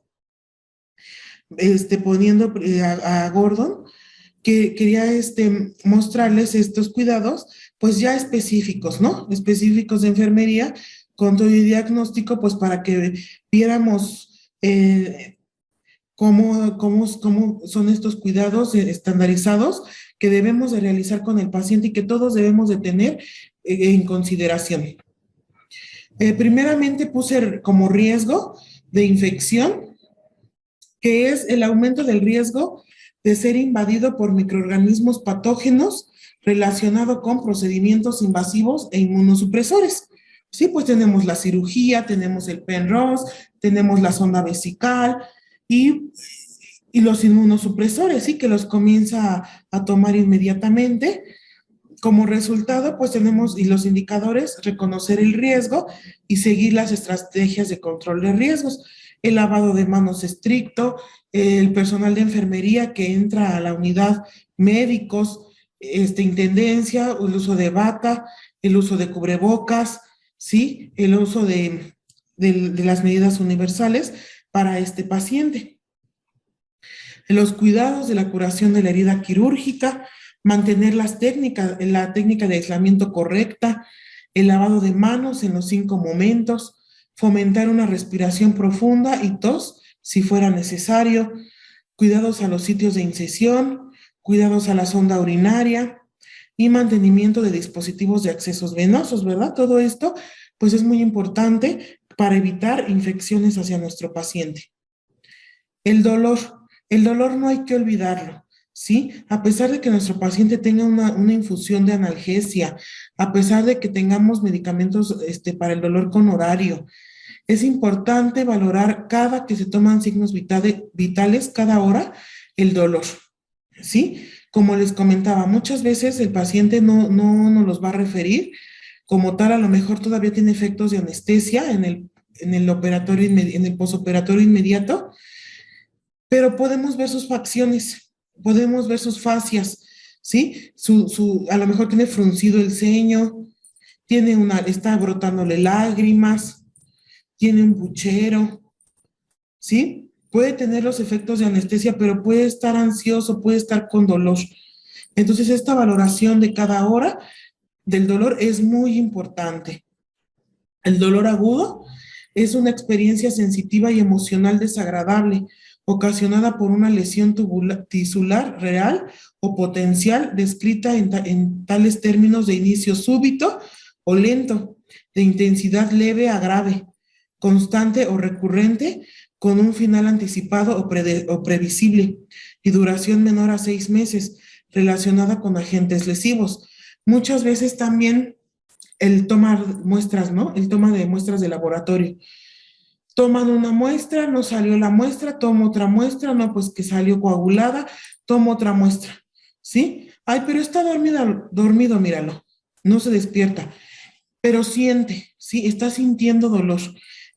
poniendo a Gordon, que quería mostrarles estos cuidados, pues ya específicos, ¿no? Específicos de enfermería, con todo el diagnóstico, pues para que viéramos cómo son estos cuidados estandarizados que debemos de realizar con el paciente y que todos debemos de tener en consideración. Primeramente puse como riesgo de infección, que es el aumento del riesgo de ser invadido por microorganismos patógenos relacionado con procedimientos invasivos e inmunosupresores. Sí, pues tenemos la cirugía, tenemos el Penrose, tenemos la sonda vesical y los inmunosupresores, sí, que los comienza a tomar inmediatamente. Como resultado, pues tenemos, y los indicadores, reconocer el riesgo y seguir las estrategias de control de riesgos. El lavado de manos estricto, el personal de enfermería que entra a la unidad, médicos, intendencia, el uso de bata, el uso de cubrebocas, ¿sí? El uso de las medidas universales para este paciente. Los cuidados de la curación de la herida quirúrgica, mantener la técnica de aislamiento correcta, el lavado de manos en los 5 momentos, fomentar una respiración profunda y tos si fuera necesario, cuidados a los sitios de incisión, cuidados a la sonda urinaria y mantenimiento de dispositivos de accesos venosos, ¿verdad? Todo esto, pues es muy importante para evitar infecciones hacia nuestro paciente. El dolor no hay que olvidarlo, ¿sí? A pesar de que nuestro paciente tenga una infusión de analgesia, a pesar de que tengamos medicamentos para el dolor con horario, es importante valorar cada que se toman signos vitales, cada hora, el dolor, ¿sí? Como les comentaba, muchas veces el paciente no nos los va a referir, como tal, a lo mejor todavía tiene efectos de anestesia en el operatorio, en el posoperatorio inmediato, pero podemos ver sus facciones, podemos ver sus fascias, ¿sí? A lo mejor tiene fruncido el ceño, está brotándole lágrimas, tiene un puchero, ¿sí? Puede tener los efectos de anestesia, pero puede estar ansioso, puede estar con dolor. Entonces, esta valoración de cada hora del dolor es muy importante. El dolor agudo es una experiencia sensitiva y emocional desagradable, ocasionada por una lesión tisular real o potencial, descrita en tales términos de inicio súbito o lento, de intensidad leve a grave, constante o recurrente, con un final anticipado o previsible, y duración menor a 6 meses, relacionada con agentes lesivos. Muchas veces también el tomar muestras, ¿no? El toma de muestras de laboratorio. Toman una muestra, no salió la muestra, tomo otra muestra, no, pues que salió coagulada, tomo otra muestra, ¿sí? Ay, pero está dormido, míralo, no se despierta, pero siente, ¿sí? Está sintiendo dolor.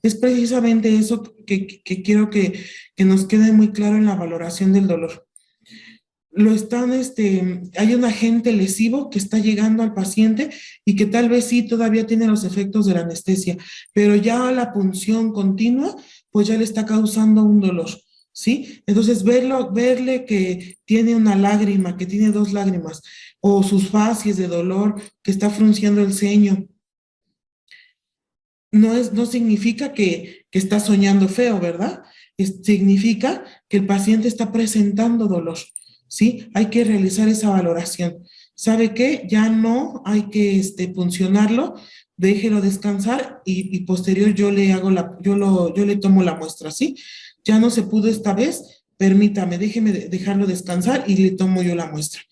Es precisamente eso que quiero que nos quede muy claro en la valoración del dolor. Hay un agente lesivo que está llegando al paciente y que tal vez sí todavía tiene los efectos de la anestesia, pero ya la punción continua, pues ya le está causando un dolor, ¿sí? Entonces, verle que tiene una lágrima, que tiene 2 lágrimas, o sus facies de dolor, que está frunciendo el ceño, no significa que está soñando feo, ¿verdad? Significa que el paciente está presentando dolor, ¿sí? Hay que realizar esa valoración. ¿Sabe qué? Ya no hay que puncionarlo, déjelo descansar y posterior yo le tomo la muestra, ¿sí? Ya no se pudo esta vez, permítame, déjeme dejarlo descansar y le tomo yo la muestra.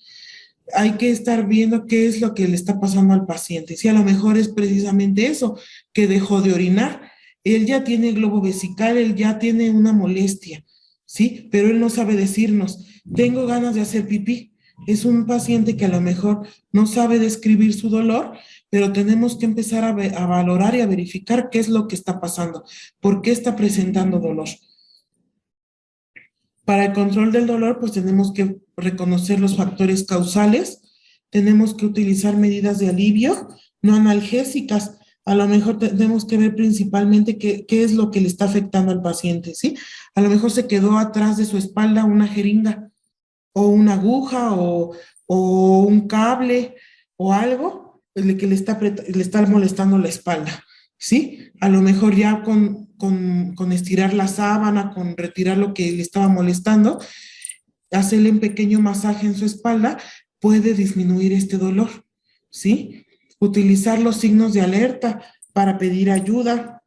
Hay que estar viendo qué es lo que le está pasando al paciente. Si a lo mejor es precisamente eso, que dejó de orinar, él ya tiene globo vesical, él ya tiene una molestia, ¿sí? Pero él no sabe decirnos, tengo ganas de hacer pipí. Es un paciente que a lo mejor no sabe describir su dolor, pero tenemos que empezar a valorar y a verificar qué es lo que está pasando, por qué está presentando dolor. Para el control del dolor, pues tenemos que reconocer los factores causales, tenemos que utilizar medidas de alivio, no analgésicas. A lo mejor tenemos que ver principalmente qué es lo que le está afectando al paciente, ¿sí? A lo mejor se quedó atrás de su espalda una jeringa o una aguja o un cable o algo que le está molestando la espalda, ¿sí? A lo mejor ya con estirar la sábana, con retirar lo que le estaba molestando, hacerle un pequeño masaje en su espalda, puede disminuir este dolor, ¿sí? Utilizar los signos de alerta para pedir ayuda,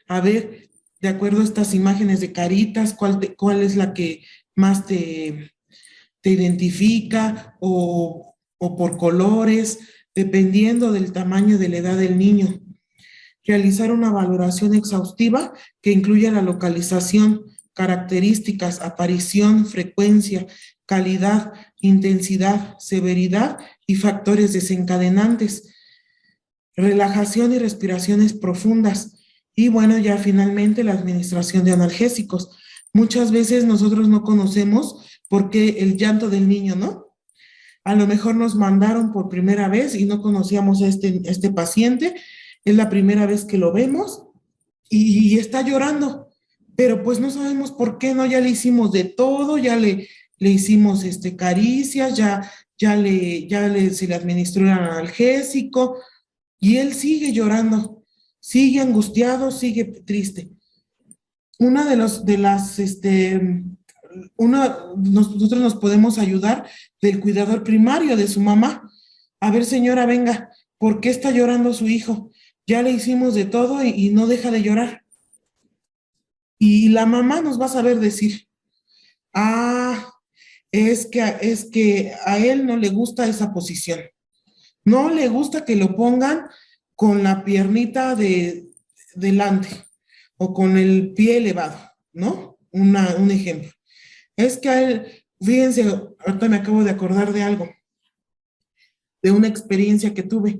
a ver, de acuerdo a estas imágenes de caritas, cuál es la que más te identifica o por colores, dependiendo del tamaño y de la edad del niño. Realizar una valoración exhaustiva que incluya la localización, características, aparición, frecuencia, calidad, intensidad, severidad y factores desencadenantes. Relajación y respiraciones profundas. Y bueno, ya finalmente la administración de analgésicos. Muchas veces nosotros no conocemos por qué el llanto del niño, ¿no? A lo mejor nos mandaron por primera vez y no conocíamos a este paciente, es la primera vez que lo vemos y está llorando, pero pues no sabemos por qué, ¿no? Ya le hicimos de todo, ya le hicimos caricias, se le administró el analgésico y él sigue llorando, sigue angustiado, sigue triste. Nosotros nos podemos ayudar del cuidador primario de su mamá. A ver, señora, venga, ¿por qué está llorando su hijo? Ya le hicimos de todo y no deja de llorar. Y la mamá nos va a saber decir, ah, es que a él no le gusta esa posición. No le gusta que lo pongan con la piernita delante o con el pie elevado, ¿no? Un ejemplo. Es que a él, fíjense, ahorita me acabo de acordar de algo, de una experiencia que tuve.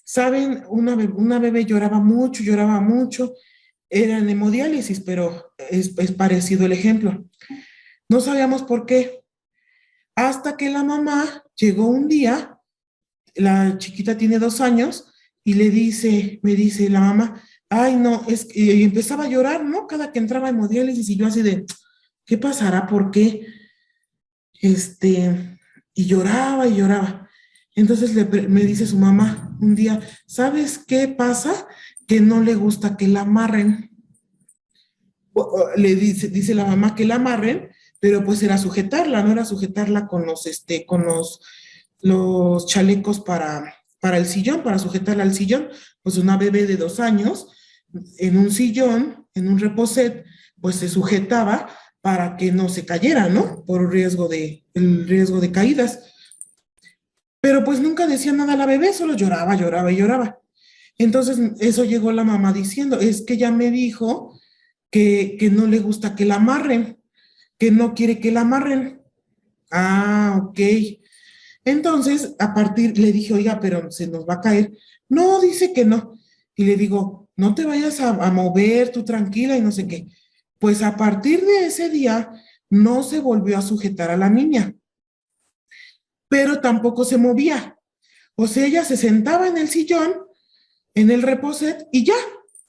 Saben, una bebé lloraba mucho, era en hemodiálisis, pero es parecido el ejemplo. No sabíamos por qué, hasta que la mamá llegó un día, la chiquita tiene 2 años, y me dice la mamá, ay no, y empezaba a llorar, ¿no? Cada que entraba en hemodiálisis y yo así de, ¿qué pasará? ¿Por qué? Y lloraba. Entonces me dice su mamá un día, ¿sabes qué pasa? que no le gusta que la amarren. Le dice la mamá que la amarren, pero pues era sujetarla, no era sujetarla con los chalecos para el sillón, para sujetarla al sillón. Pues una bebé de 2 años en un sillón, en un reposet, pues se sujetaba para que no se cayera, ¿no? Por el riesgo de caídas. Pero pues nunca decía nada a la bebé, solo lloraba, lloraba y lloraba. Entonces, eso llegó la mamá diciendo, es que ella me dijo que no le gusta que la amarren, que no quiere que la amarren. Ah, ok. Entonces, le dije, oiga, pero se nos va a caer. No, dice que no. Y le digo, no te vayas a mover, tú tranquila y no sé qué. Pues a partir de ese día, no se volvió a sujetar a la niña, pero tampoco se movía. O sea, ella se sentaba en el sillón, en el reposet, y ya,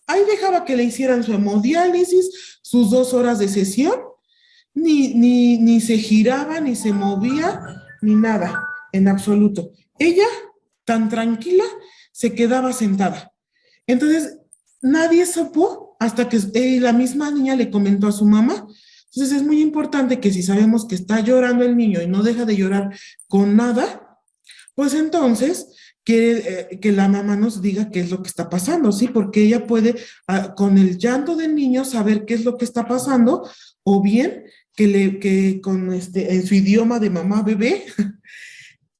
ahí dejaba que le hicieran su hemodiálisis, sus 2 horas de sesión, ni se giraba, ni se movía, ni nada, en absoluto. Ella, tan tranquila, se quedaba sentada. Entonces, nadie supo hasta que la misma niña le comentó a su mamá. Entonces, es muy importante que si sabemos que está llorando el niño y no deja de llorar con nada, pues entonces quiere que la mamá nos diga qué es lo que está pasando, ¿sí? Porque ella puede, con el llanto del niño, saber qué es lo que está pasando, o bien que con en su idioma de mamá bebé,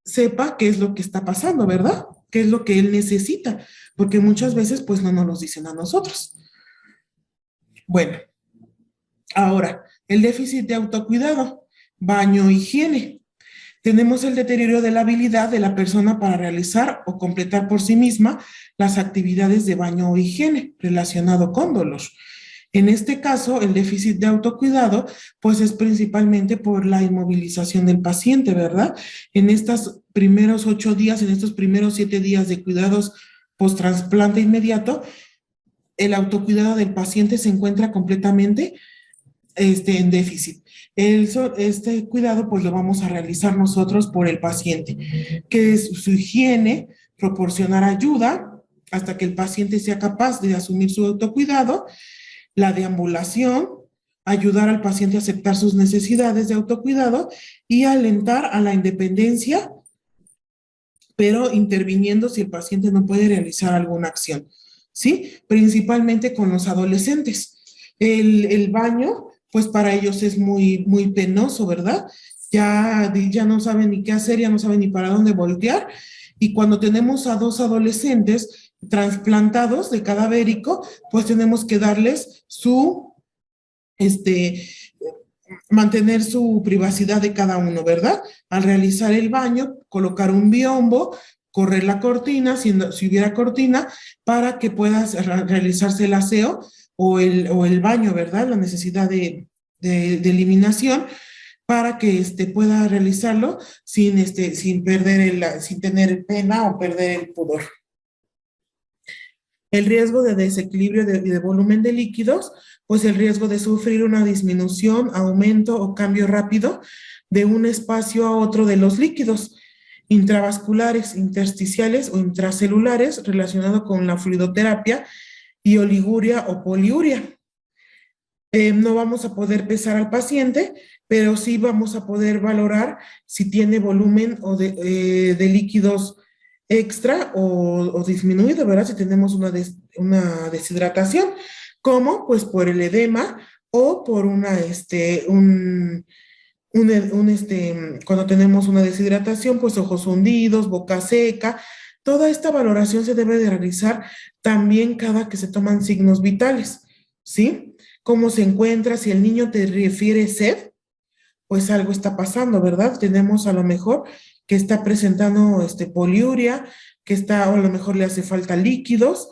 sepa qué es lo que está pasando, ¿verdad? Qué es lo que él necesita, porque muchas veces pues no nos lo dicen a nosotros. Bueno, ahora, el déficit de autocuidado, baño, higiene. Tenemos el deterioro de la habilidad de la persona para realizar o completar por sí misma las actividades de baño o higiene relacionado con dolor. En este caso, el déficit de autocuidado, pues es principalmente por la inmovilización del paciente, ¿verdad? En estos primeros 8 días, en estos primeros 7 días de cuidados post-trasplante inmediato, el autocuidado del paciente se encuentra completamente en déficit. Este cuidado pues lo vamos a realizar nosotros por el paciente, que es su higiene, proporcionar ayuda hasta que el paciente sea capaz de asumir su autocuidado, la deambulación, ayudar al paciente a aceptar sus necesidades de autocuidado y alentar a la independencia, pero interviniendo si el paciente no puede realizar alguna acción, ¿sí? Principalmente con los adolescentes. El baño, pues para ellos es muy, muy penoso, ¿verdad? Ya no saben ni qué hacer, ya no saben ni para dónde voltear. Y cuando tenemos a 2 adolescentes trasplantados de cadavérico, pues tenemos que darles mantener su privacidad de cada uno, ¿verdad? Al realizar el baño, colocar un biombo, correr la cortina, si hubiera cortina, para que pueda realizarse el aseo o el baño, ¿verdad? La necesidad de eliminación para que pueda realizarlo sin sin tener pena o perder el pudor. El riesgo de desequilibrio de volumen de líquidos, pues el riesgo de sufrir una disminución, aumento o cambio rápido de un espacio a otro de los líquidos intravasculares, intersticiales o intracelulares relacionado con la fluidoterapia y oliguria o poliuria. No vamos a poder pesar al paciente, pero sí vamos a poder valorar si tiene volumen de líquidos extra o disminuido, ¿verdad? Si tenemos una deshidratación, como pues por el edema o por cuando tenemos una deshidratación, pues ojos hundidos, boca seca. Toda esta valoración se debe de realizar también cada que se toman signos vitales, ¿sí? Cómo se encuentra, si el niño te refiere sed, pues algo está pasando, ¿verdad? Tenemos a lo mejor que está presentando poliuria, o a lo mejor le hace falta líquidos,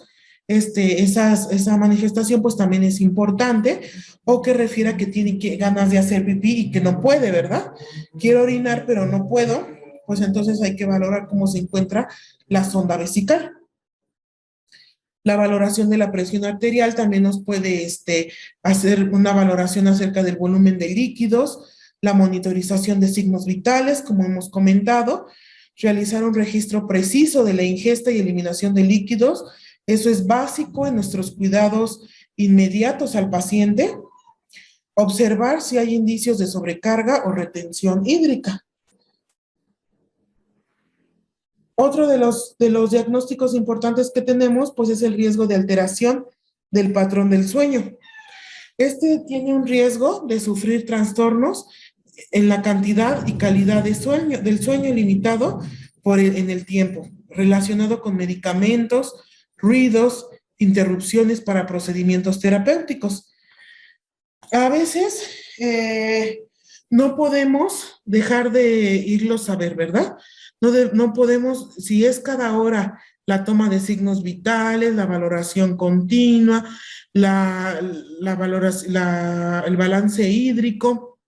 esa manifestación pues también es importante, o que refiera que tiene ganas de hacer pipí y que no puede, ¿verdad? Quiero orinar, pero no puedo, pues entonces hay que valorar cómo se encuentra la sonda vesical. La valoración de la presión arterial también nos puede hacer una valoración acerca del volumen de líquidos, la monitorización de signos vitales, como hemos comentado, realizar un registro preciso de la ingesta y eliminación de líquidos Eso es básico en nuestros cuidados inmediatos al paciente. Observar si hay indicios de sobrecarga o retención hídrica. Otro de los diagnósticos importantes que tenemos, pues es el riesgo de alteración del patrón del sueño. Este tiene un riesgo de sufrir trastornos en la cantidad y calidad de sueño, del sueño limitado en el tiempo, relacionado con medicamentos, ruidos, interrupciones para procedimientos terapéuticos. A veces no podemos dejar de irlos a ver, ¿verdad? No podemos, si es cada hora la toma de signos vitales, la valoración continua, el balance hídrico,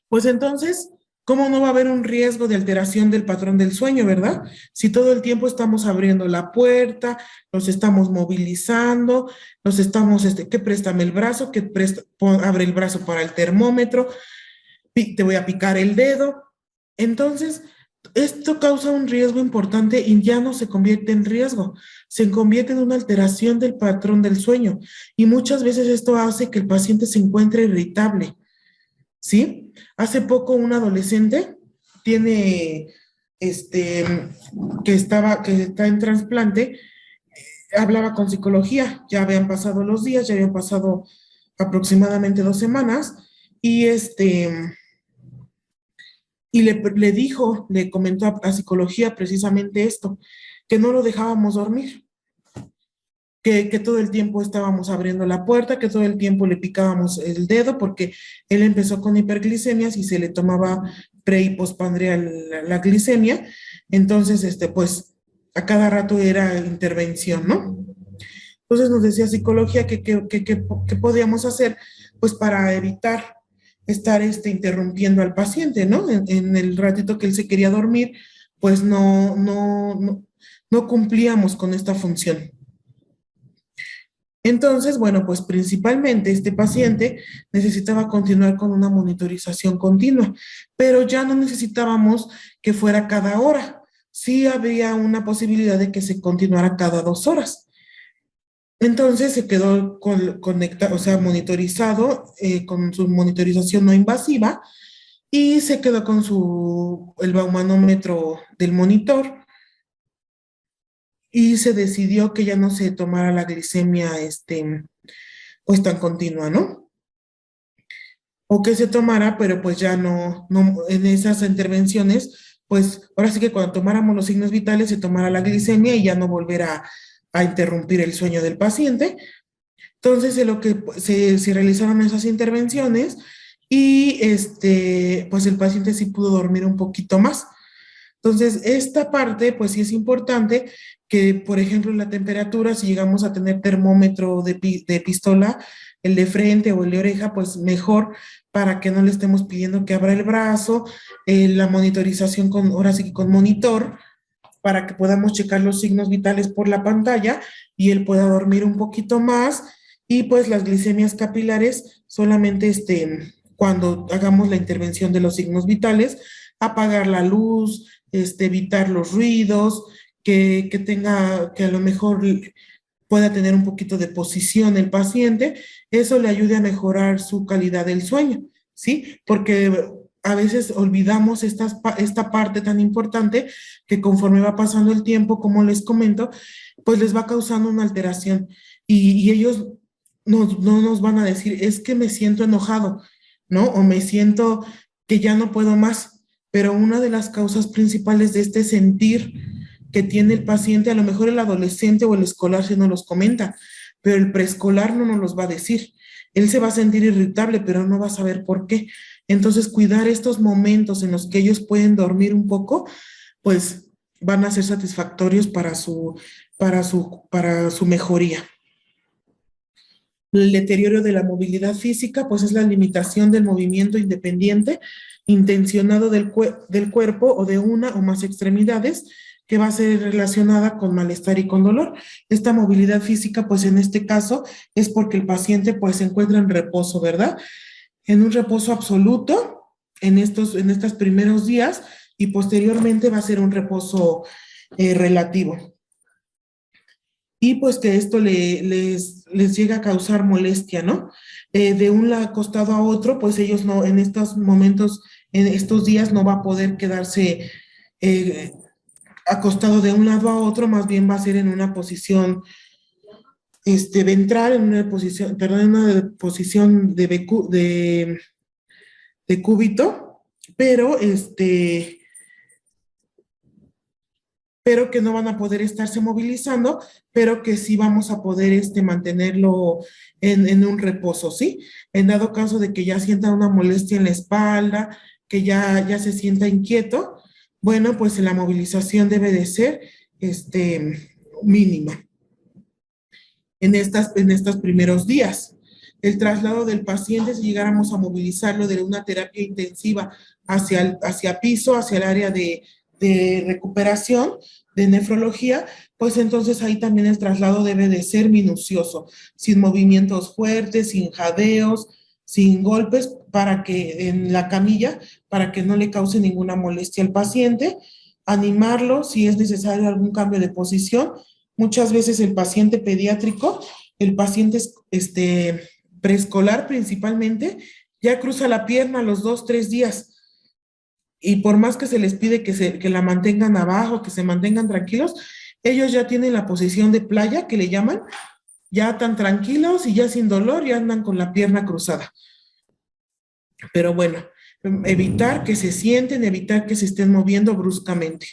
pues entonces, ¿cómo no va a haber un riesgo de alteración del patrón del sueño, verdad? Si todo el tiempo estamos abriendo la puerta, nos estamos movilizando, nos estamos, que préstame el brazo, abre el brazo para el termómetro, te voy a picar el dedo. Entonces, esto causa un riesgo importante y ya no se convierte en riesgo, se convierte en una alteración del patrón del sueño. Y muchas veces esto hace que el paciente se encuentre irritable, ¿sí? Hace poco un adolescente tiene, que está en trasplante, hablaba con psicología, ya habían pasado los días, ya habían pasado aproximadamente 2 semanas, y le comentó a psicología precisamente esto, que no lo dejábamos dormir, que todo el tiempo estábamos abriendo la puerta, que todo el tiempo le picábamos el dedo, porque él empezó con hiperglicemias y se le tomaba pre y postprandial la glicemia, entonces, pues, a cada rato era intervención, ¿no? Entonces nos decía psicología que podíamos hacer, pues, para evitar estar interrumpiendo al paciente, ¿no? En el ratito que él se quería dormir, pues no cumplíamos con esta función. Entonces, bueno, pues principalmente este paciente necesitaba continuar con una monitorización continua, pero ya no necesitábamos que fuera cada hora. Sí había una posibilidad de que se continuara cada 2 horas. Entonces se quedó conectado, o sea, monitorizado con su monitorización no invasiva y se quedó con el baumanómetro del monitor y se decidió que ya no se tomara la glicemia pues tan continua, ¿no? O que se tomara, pero pues ya no en esas intervenciones, pues ahora sí que cuando tomáramos los signos vitales se tomara la glicemia y ya no volver a interrumpir el sueño del paciente. Entonces, se realizaron esas intervenciones y pues el paciente sí pudo dormir un poquito más. Entonces, esta parte, pues sí es importante que, por ejemplo, la temperatura, si llegamos a tener termómetro de pistola, el de frente o el de oreja, pues mejor para que no le estemos pidiendo que abra el brazo, la monitorización ahora sí que con monitor, para que podamos checar los signos vitales por la pantalla y él pueda dormir un poquito más. Y pues las glicemias capilares solamente cuando hagamos la intervención de los signos vitales, apagar la luz, evitar los ruidos, que a lo mejor pueda tener un poquito de posición el paciente, eso le ayude a mejorar su calidad del sueño, ¿sí? Porque a veces olvidamos esta parte tan importante que conforme va pasando el tiempo, como les comento, pues les va causando una alteración y ellos no nos van a decir, es que me siento enojado, ¿no? O me siento que ya no puedo más, pero una de las causas principales de este sentir que tiene el paciente, a lo mejor el adolescente o el escolar se nos los comenta, pero el preescolar no nos los va a decir. Él se va a sentir irritable, pero no va a saber por qué. Entonces, cuidar estos momentos en los que ellos pueden dormir un poco, pues van a ser satisfactorios para su mejoría. El deterioro de la movilidad física, pues es la limitación del movimiento independiente, intencionado del cuerpo o de una o más extremidades, que va a ser relacionada con malestar y con dolor. Esta movilidad física, pues en este caso, es porque el paciente pues se encuentra en reposo, ¿verdad? En un reposo absoluto en estos primeros días y posteriormente va a ser un reposo relativo. y pues que esto les llega a causar molestia, ¿no? De un costado a otro, pues ellos no, en estos momentos, en estos días no va a poder quedarse eh, acostado de un lado a otro, más bien va a ser en una posición ventral, en una posición, perdón, en una posición de cúbito, pero pero que no van a poder estarse movilizando, pero que sí vamos a poder mantenerlo en un reposo, ¿sí? En dado caso de que ya sienta una molestia en la espalda, que ya se sienta inquieto, bueno, pues la movilización debe de ser mínima en estos primeros días. El traslado del paciente, si llegáramos a movilizarlo de una terapia intensiva hacia piso, hacia el área de recuperación, de nefrología, pues entonces ahí también el traslado debe de ser minucioso, sin movimientos fuertes, sin jadeos, sin golpes, para que en la camilla, para que no le cause ninguna molestia al paciente, animarlo si es necesario algún cambio de posición. Muchas veces el paciente pediátrico, el paciente preescolar principalmente, ya cruza la pierna a los 2, 3 días. Y por más que se les pide que la mantengan abajo, que se mantengan tranquilos, ellos ya tienen la posición de playa, que le llaman, ya tan tranquilos y ya sin dolor, ya andan con la pierna cruzada. Pero bueno, evitar que se sienten, evitar que se estén moviendo bruscamente,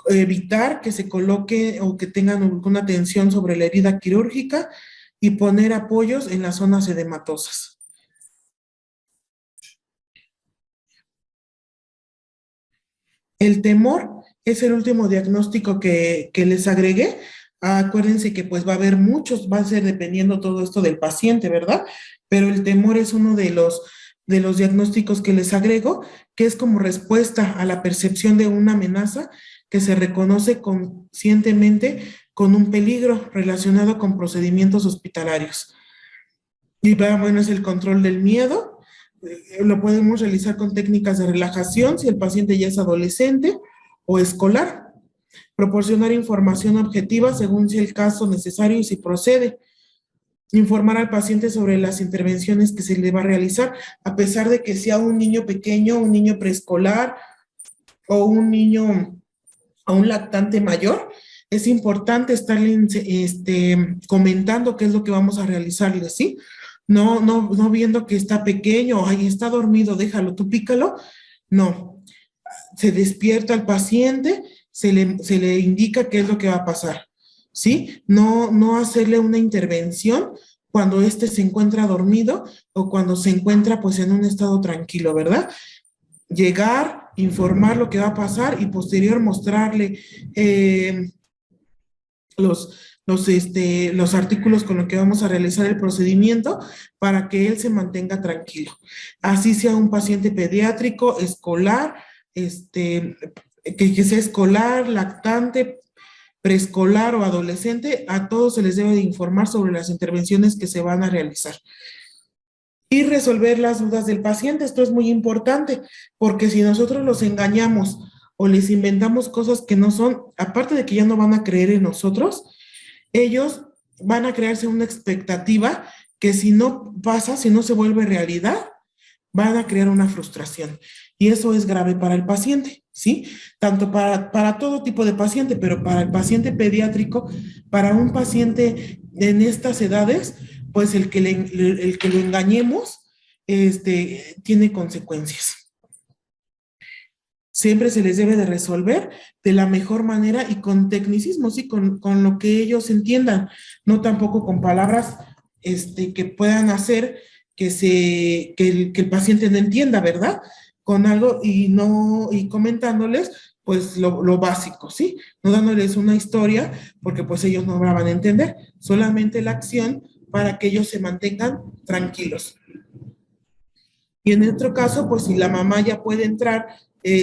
evitar que se coloque o que tengan alguna tensión sobre la herida quirúrgica y poner apoyos en las zonas edematosas. El temor es el último diagnóstico que les agregué. Acuérdense que pues va a haber muchos, va a ser dependiendo todo esto del paciente, ¿verdad? Pero el temor es uno de los diagnósticos que les agrego, que es como respuesta a la percepción de una amenaza que se reconoce conscientemente con un peligro relacionado con procedimientos hospitalarios. Y bueno, es el control del miedo. Lo podemos realizar con técnicas de relajación si el paciente ya es adolescente o escolar. Proporcionar información objetiva según si el caso necesario y si procede. Informar al paciente sobre las intervenciones que se le va a realizar, a pesar de que sea un niño pequeño, un niño preescolar o un niño a un lactante mayor, es importante estarle comentando qué es lo que vamos a realizarle, ¿sí? No viendo que está pequeño, ay, está dormido, déjalo, tú pícalo. No, se despierta al paciente, se le indica qué es lo que va a pasar, ¿sí? No hacerle una intervención cuando éste se encuentra dormido o cuando se encuentra pues en un estado tranquilo, ¿verdad? Llegar, informar lo que va a pasar y posterior mostrarle los artículos con los que vamos a realizar el procedimiento para que él se mantenga tranquilo. Así sea un paciente pediátrico, escolar, que sea escolar, lactante, preescolar o adolescente, a todos se les debe de informar sobre las intervenciones que se van a realizar. Y resolver las dudas del paciente. Esto es muy importante, porque si nosotros los engañamos o les inventamos cosas que no son, aparte de que ya no van a creer en nosotros, ellos van a crearse una expectativa que si no pasa, si no se vuelve realidad, van a crear una frustración. Y eso es grave para el paciente, ¿sí? Tanto para todo tipo de paciente, pero para el paciente pediátrico, para un paciente en edades, pues el que lo engañemos, tiene consecuencias. Siempre se les debe de resolver de la mejor manera y con tecnicismo, sí, con lo que ellos entiendan, no tampoco con palabras que puedan hacer que el paciente no entienda, ¿verdad? Con algo y comentándoles pues lo básico, ¿sí? No dándoles una historia porque pues ellos no la van a entender, solamente la acción para que ellos se mantengan tranquilos. Y en otro caso, pues si la mamá ya puede entrar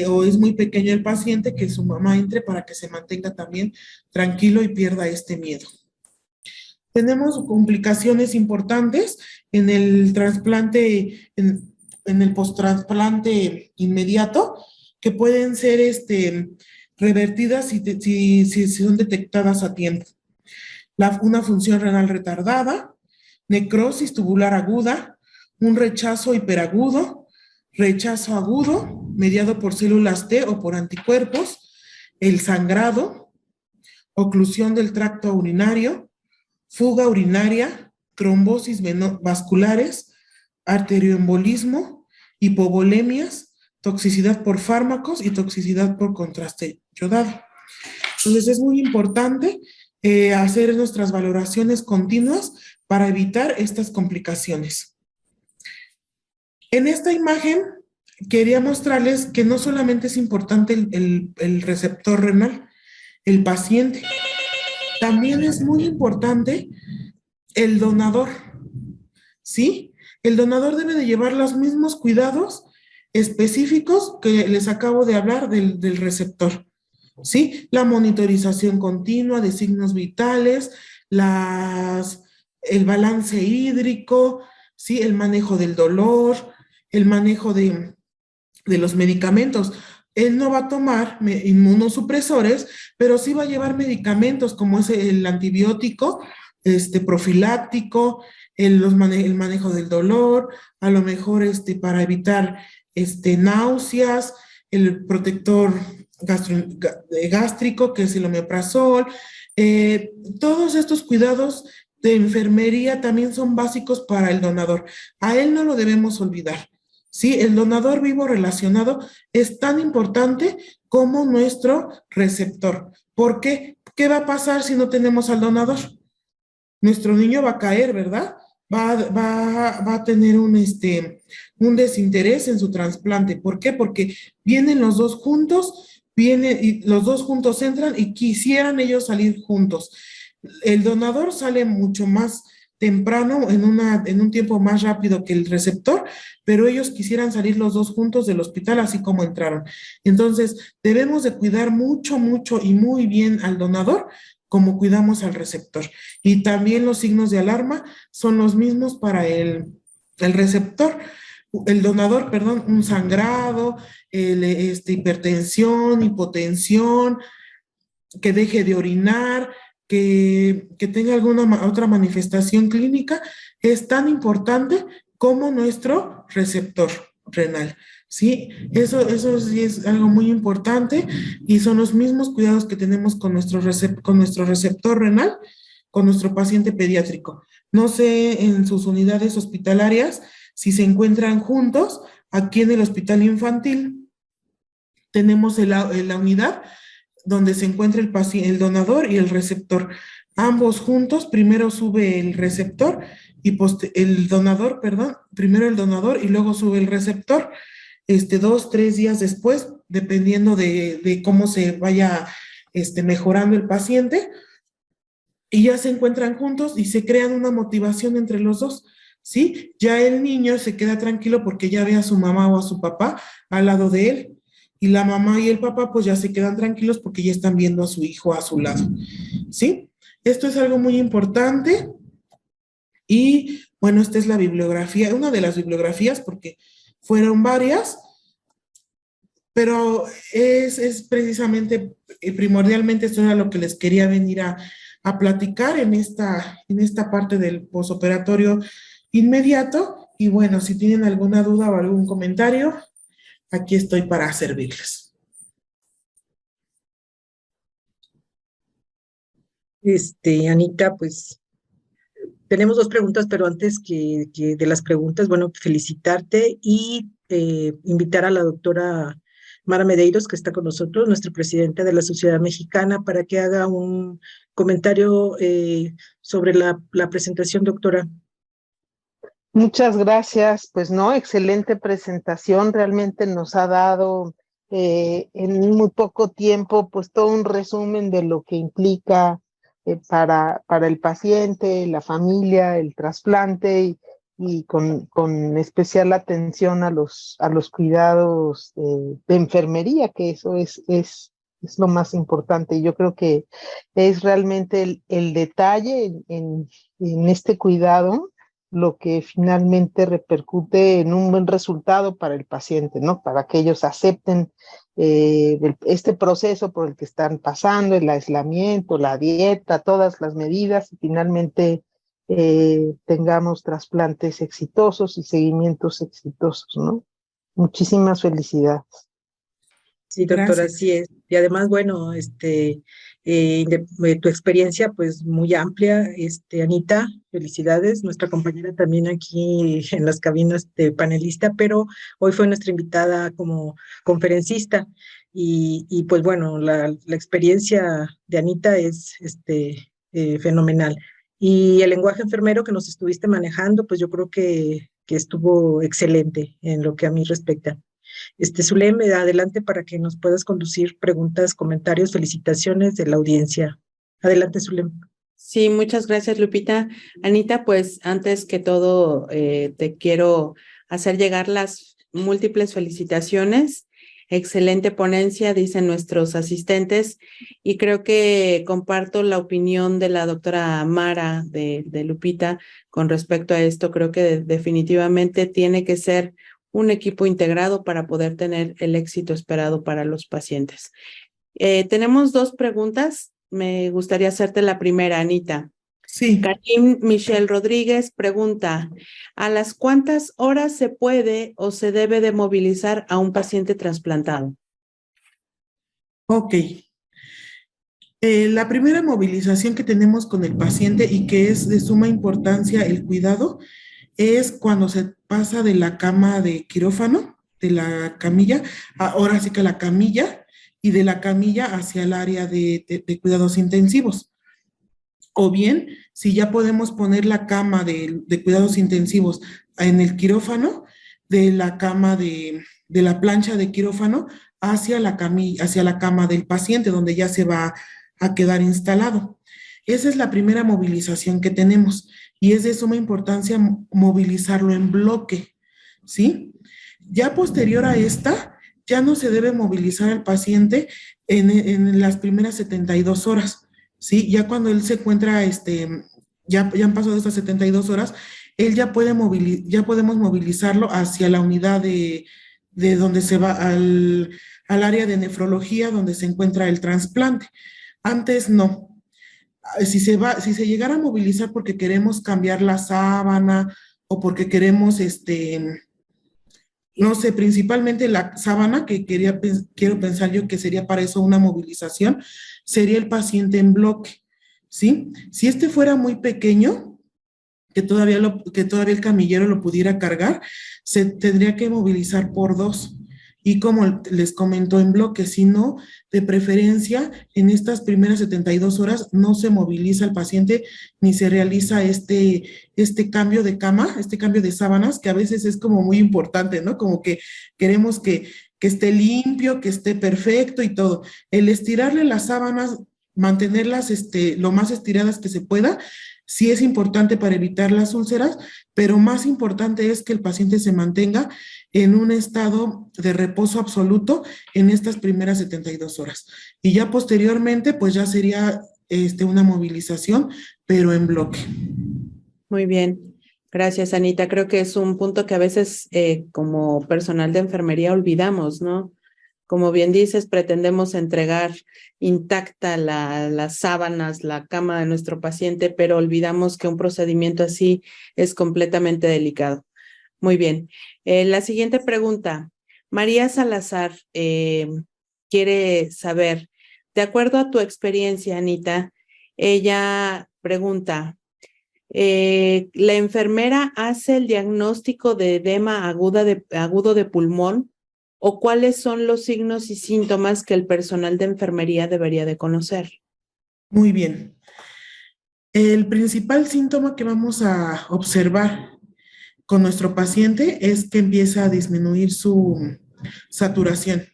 o es muy pequeño el paciente, que su mamá entre para que se mantenga también tranquilo y pierda este miedo. Tenemos complicaciones importantes en el trasplante, en el post-trasplante inmediato, que pueden ser revertidas si son detectadas a tiempo. una función renal retardada, necrosis tubular aguda, un rechazo hiperagudo, rechazo agudo, mediado por células T o por anticuerpos, el sangrado, oclusión del tracto urinario, fuga urinaria, trombosis vasculares, arterioembolismo, hipovolemias, toxicidad por fármacos y toxicidad por contraste yodado. Entonces es muy importante hacer nuestras valoraciones continuas para evitar estas complicaciones. En esta imagen quería mostrarles que no solamente es importante el receptor renal, el paciente, también es muy importante el donador, ¿sí? El donador debe de llevar los mismos cuidados específicos que les acabo de hablar del receptor, ¿sí? La monitorización continua de signos vitales, el balance hídrico, ¿sí? El manejo del dolor, el manejo de los medicamentos. Él no va a tomar inmunosupresores, pero sí va a llevar medicamentos como es el antibiótico, profiláctico, el manejo del dolor, a lo mejor para evitar náuseas, el protector gástrico, que es el omeprazol. Todos estos cuidados de enfermería también son básicos para el donador. A él no lo debemos olvidar. Sí, el donador vivo relacionado es tan importante como nuestro receptor. ¿Por qué? ¿Qué va a pasar si no tenemos al donador? Nuestro niño va a caer, ¿verdad? Va a tener un desinterés en su trasplante. ¿Por qué? Porque vienen los dos juntos, y los dos juntos entran y quisieran ellos salir juntos. El donador sale mucho más temprano, en un tiempo más rápido que el receptor, pero ellos quisieran salir los dos juntos del hospital así como entraron. Entonces, debemos de cuidar mucho, mucho y muy bien al donador como cuidamos al receptor. Y también los signos de alarma son los mismos para el receptor. El donador, perdón, un sangrado, hipertensión, hipotensión, que deje de orinar, que tenga alguna otra manifestación clínica, es tan importante como nuestro receptor renal, ¿sí? Eso sí es algo muy importante y son los mismos cuidados que tenemos con nuestro receptor renal, con nuestro paciente pediátrico. No sé en sus unidades hospitalarias si se encuentran juntos. Aquí en el hospital infantil tenemos la unidad donde se encuentra el donador y el receptor. Ambos juntos, primero sube el receptor y el donador, perdón, primero el donador y luego sube el receptor, 2, 3 días después, dependiendo de cómo se vaya mejorando el paciente, y ya se encuentran juntos y se crean una motivación entre los dos, ¿sí? Ya el niño se queda tranquilo porque ya ve a su mamá o a su papá al lado de él. Y la mamá y el papá pues ya se quedan tranquilos porque ya están viendo a su hijo a su lado, ¿sí? Esto es algo muy importante y bueno, esta es la bibliografía, una de las bibliografías porque fueron varias, pero es precisamente, primordialmente esto era lo que les quería venir a platicar en esta parte del posoperatorio inmediato. Y bueno, si tienen alguna duda o algún comentario, aquí estoy para servirles. Anita, pues tenemos 2 preguntas, pero antes que de las preguntas, bueno, felicitarte y invitar a la doctora Mara Medeiros, que está con nosotros, nuestra presidenta de la Sociedad Mexicana, para que haga un comentario sobre la presentación, doctora. Muchas gracias, pues no, excelente presentación, realmente nos ha dado en muy poco tiempo pues todo un resumen de lo que implica para el paciente, la familia, el trasplante y con especial atención a los cuidados de enfermería, que eso es lo más importante. Yo creo que es realmente el detalle en este cuidado lo que finalmente repercute en un buen resultado para el paciente, ¿no? Para que ellos acepten este proceso por el que están pasando, el aislamiento, la dieta, todas las medidas, y finalmente tengamos trasplantes exitosos y seguimientos exitosos, ¿no? Muchísimas felicidades. Sí, doctora, Gracias. así es. Y además, bueno, tu experiencia, pues muy amplia, Anita, felicidades, nuestra compañera también aquí en las cabinas de panelista, pero hoy fue nuestra invitada como conferencista. Y pues bueno, la experiencia de Anita es fenomenal. Y el lenguaje enfermero que nos estuviste manejando, pues yo creo que estuvo excelente en lo que a mí respecta. Zulem, adelante para que nos puedas conducir preguntas, comentarios, felicitaciones de la audiencia. Adelante, Zulem. Sí, muchas gracias, Lupita. Anita, pues antes que todo, te quiero hacer llegar las múltiples felicitaciones. Excelente ponencia, dicen nuestros asistentes, y creo que comparto la opinión de la doctora Mara de Lupita con respecto a esto. Creo que definitivamente tiene que ser un equipo integrado para poder tener el éxito esperado para los pacientes. Tenemos dos preguntas. Me gustaría hacerte la primera, Anita. Sí. Karim Michelle Rodríguez pregunta, ¿a las cuántas horas se puede o se debe de movilizar a un paciente trasplantado? Ok. La primera movilización que tenemos con el paciente y que es de suma importancia el cuidado es cuando se pasa de la cama de quirófano, de la camilla, ahora sí que la camilla, y de la camilla hacia el área de cuidados intensivos. O bien, si ya podemos poner la cama de cuidados intensivos en el quirófano, de la cama de la plancha de quirófano hacia hacia la cama del paciente, donde ya se va a quedar instalado. Esa es la primera movilización que tenemos y es de suma importancia movilizarlo en bloque, ¿sí? Ya posterior a esta, ya no se debe movilizar al paciente en las primeras 72 horas, ¿sí? Ya cuando él se encuentra, ya han pasado estas 72 horas, él ya ya podemos movilizarlo hacia la unidad de donde se va al área de nefrología, donde se encuentra el trasplante. Antes no. Si se llegara a movilizar porque queremos cambiar la sábana o porque queremos, no sé, principalmente la sábana, que quiero pensar yo que sería para eso una movilización, sería el paciente en bloque, ¿sí? Si este fuera muy pequeño, que todavía el camillero lo pudiera cargar, se tendría que movilizar por dos. Y como les comento, en bloque, si no, de preferencia, en estas primeras 72 horas no se moviliza el paciente ni se realiza este cambio de cama, este cambio de sábanas, que a veces es como muy importante, ¿no? Como que queremos que esté limpio, que esté perfecto y todo. El estirarle las sábanas, mantenerlas lo más estiradas que se pueda, sí es importante para evitar las úlceras, pero más importante es que el paciente se mantenga en un estado de reposo absoluto en estas primeras 72 horas. Y ya posteriormente, pues ya sería una movilización, pero en bloque. Muy bien. Gracias, Anita. Creo que es un punto que a veces como personal de enfermería olvidamos, ¿no? Como bien dices, pretendemos entregar intacta las sábanas, la cama de nuestro paciente, pero olvidamos que un procedimiento así es completamente delicado. Muy bien. La siguiente pregunta. María Salazar quiere saber, de acuerdo a tu experiencia, Anita, ella pregunta, ¿la enfermera hace el diagnóstico de edema agudo de pulmón? ¿O cuáles son los signos y síntomas que el personal de enfermería debería de conocer? Muy bien. El principal síntoma que vamos a observar con nuestro paciente es que empieza a disminuir su saturación.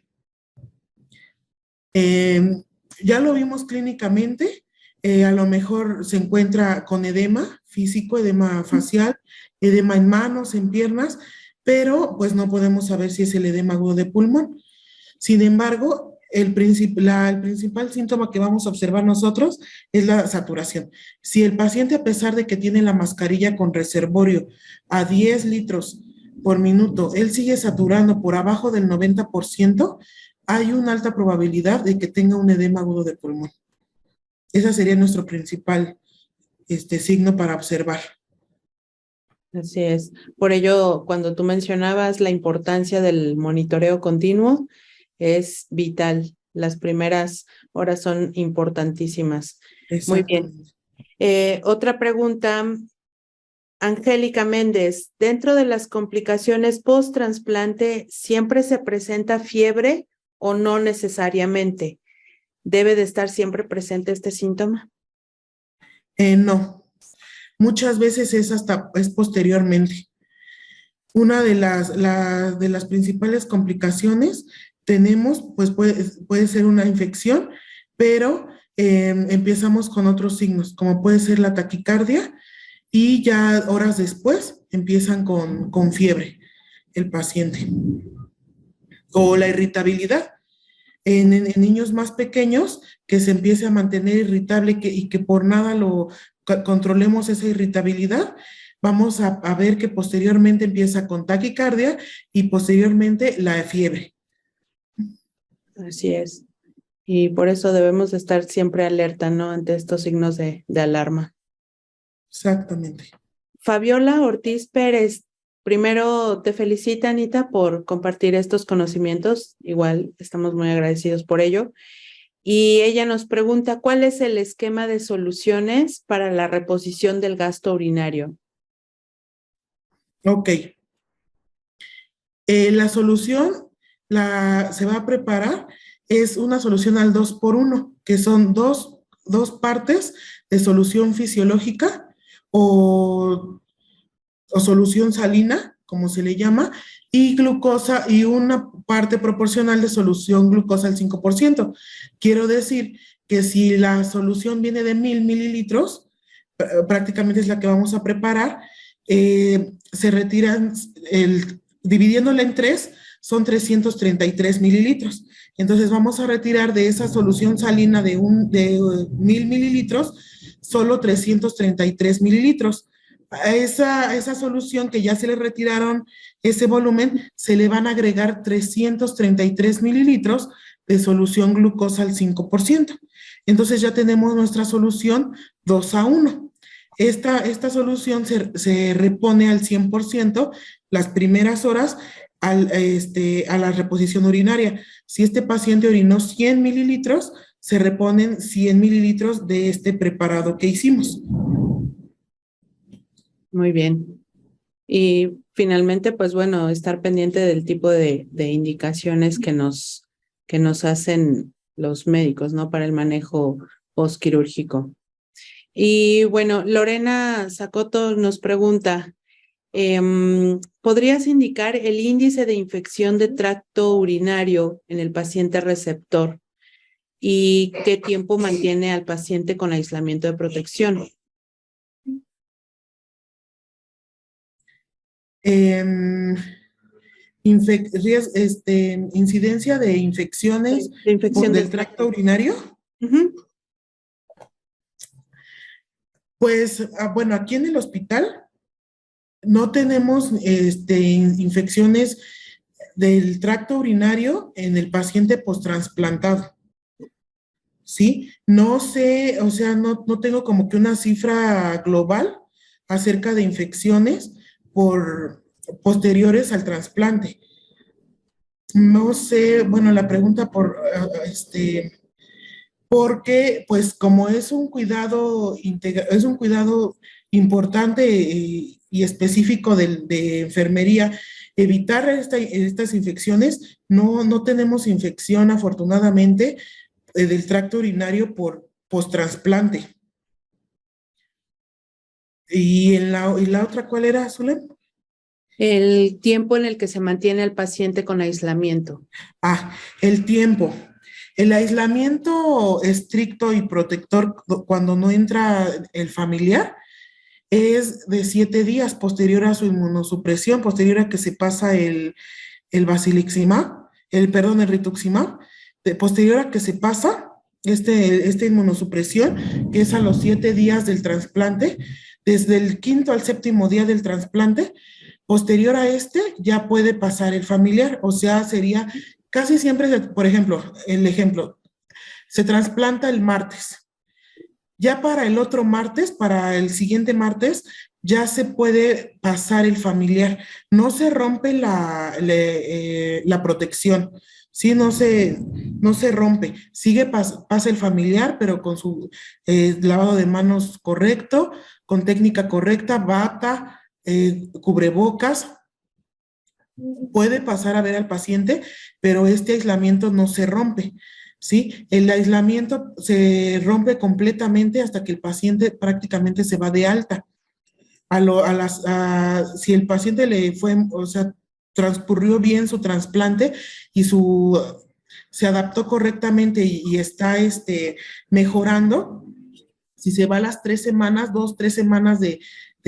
Ya lo vimos clínicamente, a lo mejor se encuentra con edema físico, edema facial, edema en manos, en piernas, pero pues no podemos saber si es el edema agudo de pulmón. Sin embargo, el principal síntoma que vamos a observar nosotros es la saturación. Si el paciente, a pesar de que tiene la mascarilla con reservorio a 10 litros por minuto, él sigue saturando por abajo del 90%, hay una alta probabilidad de que tenga un edema agudo del pulmón. Ese sería nuestro principal signo para observar. Así es. Por ello, cuando tú mencionabas la importancia del monitoreo continuo, es vital. Las primeras horas son importantísimas. Muy bien. Otra pregunta, Angélica Méndez. ¿Dentro de las complicaciones post-trasplante siempre se presenta fiebre o no necesariamente? ¿Debe de estar siempre presente este síntoma? No. Muchas veces es posteriormente. Una de las principales complicaciones tenemos, pues puede ser una infección, pero empezamos con otros signos, como puede ser la taquicardia, y ya horas después empiezan con fiebre el paciente. O la irritabilidad. En niños más pequeños, que se empiece a mantener irritable y que por nada controlemos esa irritabilidad, vamos a ver que posteriormente empieza con taquicardia y posteriormente la fiebre. Así es. Y por eso debemos estar siempre alerta, ¿no? Ante estos signos de alarma. Exactamente. Fabiola Ortiz Pérez, primero te felicita, Anita, por compartir estos conocimientos. Igual estamos muy agradecidos por ello. Y ella nos pregunta, ¿cuál es el esquema de soluciones para la reposición del gasto urinario? Ok. La solución se va a preparar, es una solución al 2x1, que son dos partes de solución fisiológica o solución salina, como se le llama, y glucosa, y una parte proporcional de solución glucosa al 5%. Quiero decir que si la solución viene de 1000 mililitros, prácticamente es la que vamos a preparar, se retiran, dividiéndola en 3, son 333 mililitros. Entonces vamos a retirar de esa solución salina de 1000 mililitros, solo 333 mililitros. A esa solución que ya se le retiraron ese volumen, se le van a agregar 333 mililitros de solución glucosa al 5%. Entonces ya tenemos nuestra solución 2-1. Esta solución se repone al 100% las primeras horas a la reposición urinaria. Si este paciente orinó 100 mililitros, se reponen 100 mililitros de este preparado que hicimos. Muy bien. Y finalmente, pues bueno, estar pendiente del tipo de indicaciones que nos hacen los médicos, ¿no? Para el manejo postquirúrgico. Y bueno, Lorena Zacoto nos pregunta, ¿podrías indicar el índice de infección de tracto urinario en el paciente receptor y qué tiempo mantiene al paciente con aislamiento de protección? Incidencia de infecciones De infección del tracto urinario. Pues, bueno, aquí en el hospital no tenemos infecciones del tracto urinario en el paciente post-trasplantado. ¿Sí? No sé, o sea, no tengo como que una cifra global acerca de infecciones posteriores al trasplante. No sé, bueno, la pregunta porque pues como es un cuidado es un cuidado importante y específico de enfermería, evitar estas infecciones, no tenemos infección afortunadamente del tracto urinario por post-trasplante. ¿Y la otra cuál era, Zulem? El tiempo en el que se mantiene al paciente con aislamiento. El tiempo. El aislamiento estricto y protector cuando no entra el familiar es de 7 días posterior a su inmunosupresión, posterior a que se pasa el rituximab, posterior a que se pasa esta inmunosupresión, que es a los 7 días del trasplante, desde el 5º al 7º día del trasplante, posterior a ya puede pasar el familiar, o sea, sería casi siempre, por ejemplo, se trasplanta el martes. Ya para el otro martes, para el siguiente martes, ya se puede pasar el familiar. No se rompe la protección, ¿sí? No se rompe. Pasa el familiar, pero con su lavado de manos correcto, con técnica correcta, bata, cubrebocas. Puede pasar a ver al paciente, pero este aislamiento no se rompe, ¿sí? El aislamiento se rompe completamente hasta que el paciente prácticamente se va de alta. Si el paciente o sea, transcurrió bien su trasplante y se adaptó correctamente y está mejorando, si se va a las 3 semanas, 2, 3 semanas de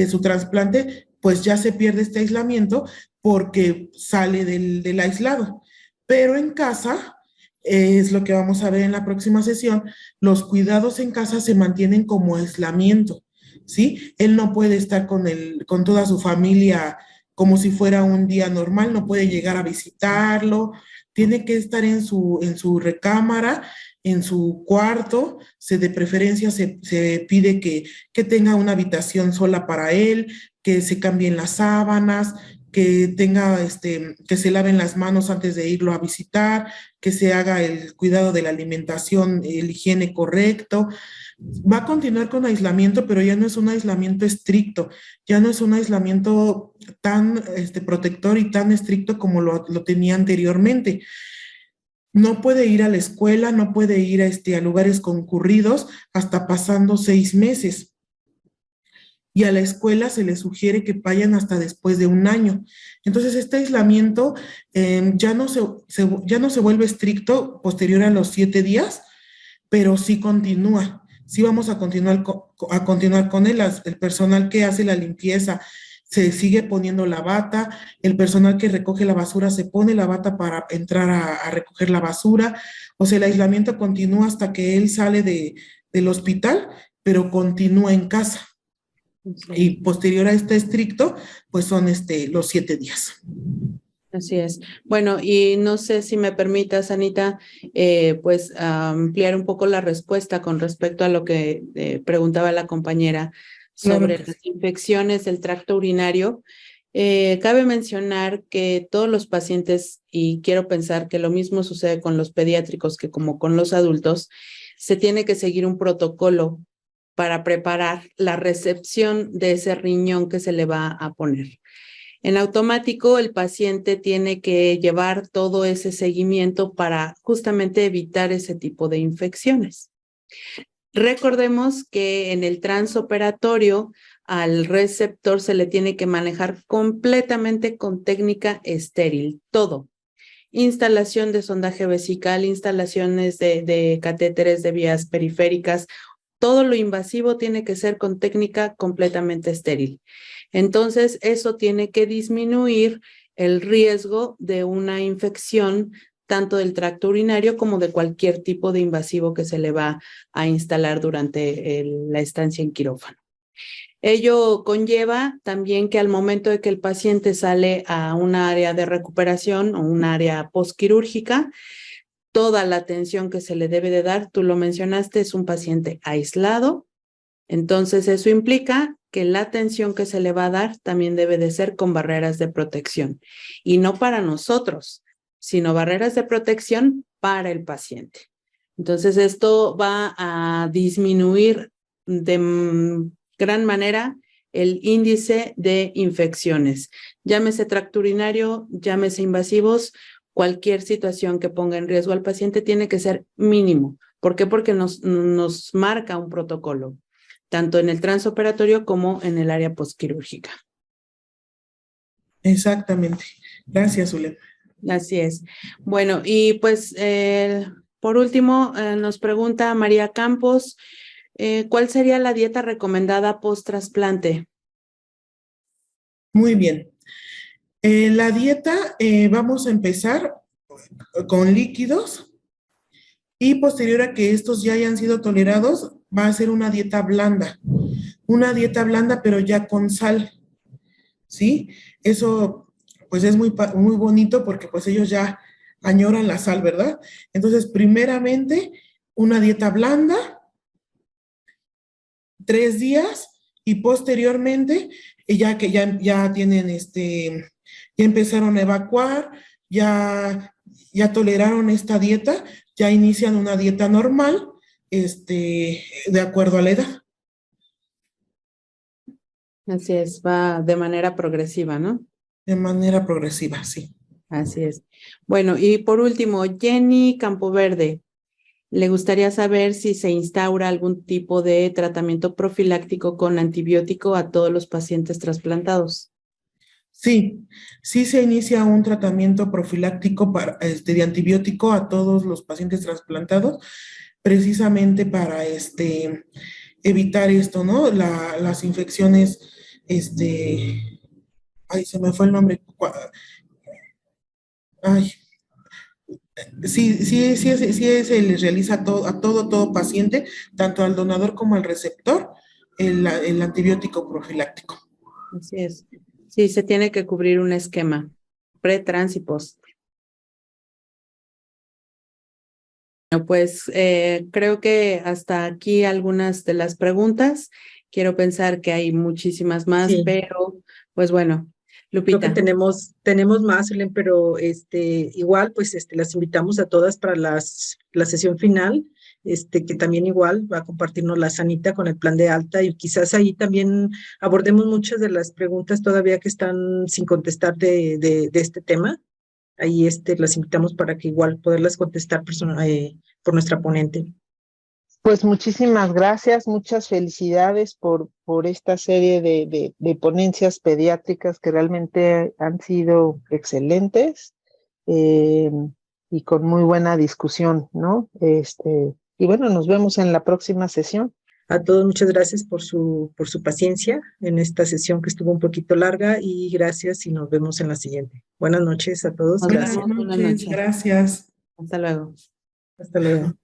su trasplante, pues ya se pierde este aislamiento porque sale del aislado. Pero en casa, es lo que vamos a ver en la próxima sesión, los cuidados en casa se mantienen como aislamiento, ¿sí? Él no puede estar con toda su familia como si fuera un día normal, no puede llegar a visitarlo, tiene que estar en su recámara, en su cuarto, de preferencia se pide que tenga una habitación sola para él, que se cambien las sábanas, que tenga, que se laven las manos antes de irlo a visitar, que se haga el cuidado de la alimentación, el higiene correcto. Va a continuar con aislamiento, pero ya no es un aislamiento estricto, ya no es un aislamiento tan protector y tan estricto como lo tenía anteriormente. No puede ir a la escuela, no puede ir a lugares concurridos hasta pasando 6 meses. Y a la escuela se le sugiere que vayan hasta después de 1 año. Entonces, este aislamiento ya no se vuelve estricto posterior a los 7 días, pero sí continúa. Sí vamos a continuar con él. El personal que hace la limpieza se sigue poniendo la bata, el personal que recoge la basura se pone la bata para entrar a recoger la basura. O sea, el aislamiento continúa hasta que él sale del hospital, pero continúa en casa. Sí. Y posterior a este estricto, pues son los 7 días. Así es. Bueno, y no sé si me permitas, Anita, pues ampliar un poco la respuesta con respecto a lo que preguntaba la compañera sobre Claro. las infecciones del tracto urinario. Cabe mencionar que todos los pacientes, y quiero pensar que lo mismo sucede con los pediátricos que como con los adultos, se tiene que seguir un protocolo para preparar la recepción de ese riñón que se le va a poner. En automático, el paciente tiene que llevar todo ese seguimiento para justamente evitar ese tipo de infecciones. Recordemos que en el transoperatorio al receptor se le tiene que manejar completamente con técnica estéril, todo. Instalación de sondaje vesical, instalaciones de catéteres de vías periféricas, todo lo invasivo tiene que ser con técnica completamente estéril. Entonces, eso tiene que disminuir el riesgo de una infección tanto del tracto urinario como de cualquier tipo de invasivo que se le va a instalar durante la estancia en quirófano. Ello conlleva también que al momento de que el paciente sale a un área de recuperación o un área postquirúrgica, toda la atención que se le debe de dar, tú lo mencionaste, es un paciente aislado. Entonces, eso implica que la atención que se le va a dar también debe de ser con barreras de protección. Y no para nosotros, sino barreras de protección para el paciente. Entonces, esto va a disminuir de gran manera el índice de infecciones. Llámese tracto urinario, llámese invasivos, cualquier situación que ponga en riesgo al paciente tiene que ser mínimo. ¿Por qué? Porque nos marca un protocolo, tanto en el transoperatorio como en el área postquirúrgica. Exactamente. Gracias, Zulema. Así es. Bueno, y pues por último nos pregunta María Campos, ¿cuál sería la dieta recomendada post-trasplante? Muy bien. La dieta, vamos a empezar con líquidos, y posterior a que estos ya hayan sido tolerados, va a ser una dieta blanda pero ya con sal, ¿sí? Eso pues es muy bonito porque pues ellos ya añoran la sal, ¿verdad? Entonces, primeramente, una dieta blanda, 3 días, y posteriormente, ya que ya tienen ya empezaron a evacuar, ya toleraron esta dieta, ya inician una dieta normal, de acuerdo a la edad. Así es, va de manera progresiva, ¿no? De manera progresiva, sí. Así es. Bueno, y por último, Jenny Campoverde, le gustaría saber si se instaura algún tipo de tratamiento profiláctico con antibiótico a todos los pacientes trasplantados. Sí, sí se inicia un tratamiento profiláctico de antibiótico a todos los pacientes trasplantados, precisamente para evitar esto, ¿no? Las infecciones, ay, se me fue el nombre. Ay, sí, se les realiza a todo paciente, tanto al donador como al receptor, el antibiótico profiláctico. Así es. Sí, se tiene que cubrir un esquema pre, trans y post. Bueno, pues creo que hasta aquí algunas de las preguntas. Quiero pensar que hay muchísimas más, Sí. pero pues bueno, Lupita. Creo que tenemos más, Helen, pero igual, pues las invitamos a todas para la sesión final, que también igual va a compartirnos la Sanita con el plan de alta, y quizás ahí también abordemos muchas de las preguntas todavía que están sin contestar de este tema. Ahí las invitamos para que igual poderlas contestar por nuestra ponente. Pues muchísimas gracias, muchas felicidades por esta serie de ponencias pediátricas que realmente han sido excelentes y con muy buena discusión, ¿no? Y bueno, nos vemos en la próxima sesión. A todos muchas gracias por su paciencia en esta sesión que estuvo un poquito larga, y gracias, y nos vemos en la siguiente. Buenas noches a todos. Nos Gracias. vemos. Buenas Buenas noches, noches. gracias. Hasta luego. Hasta luego.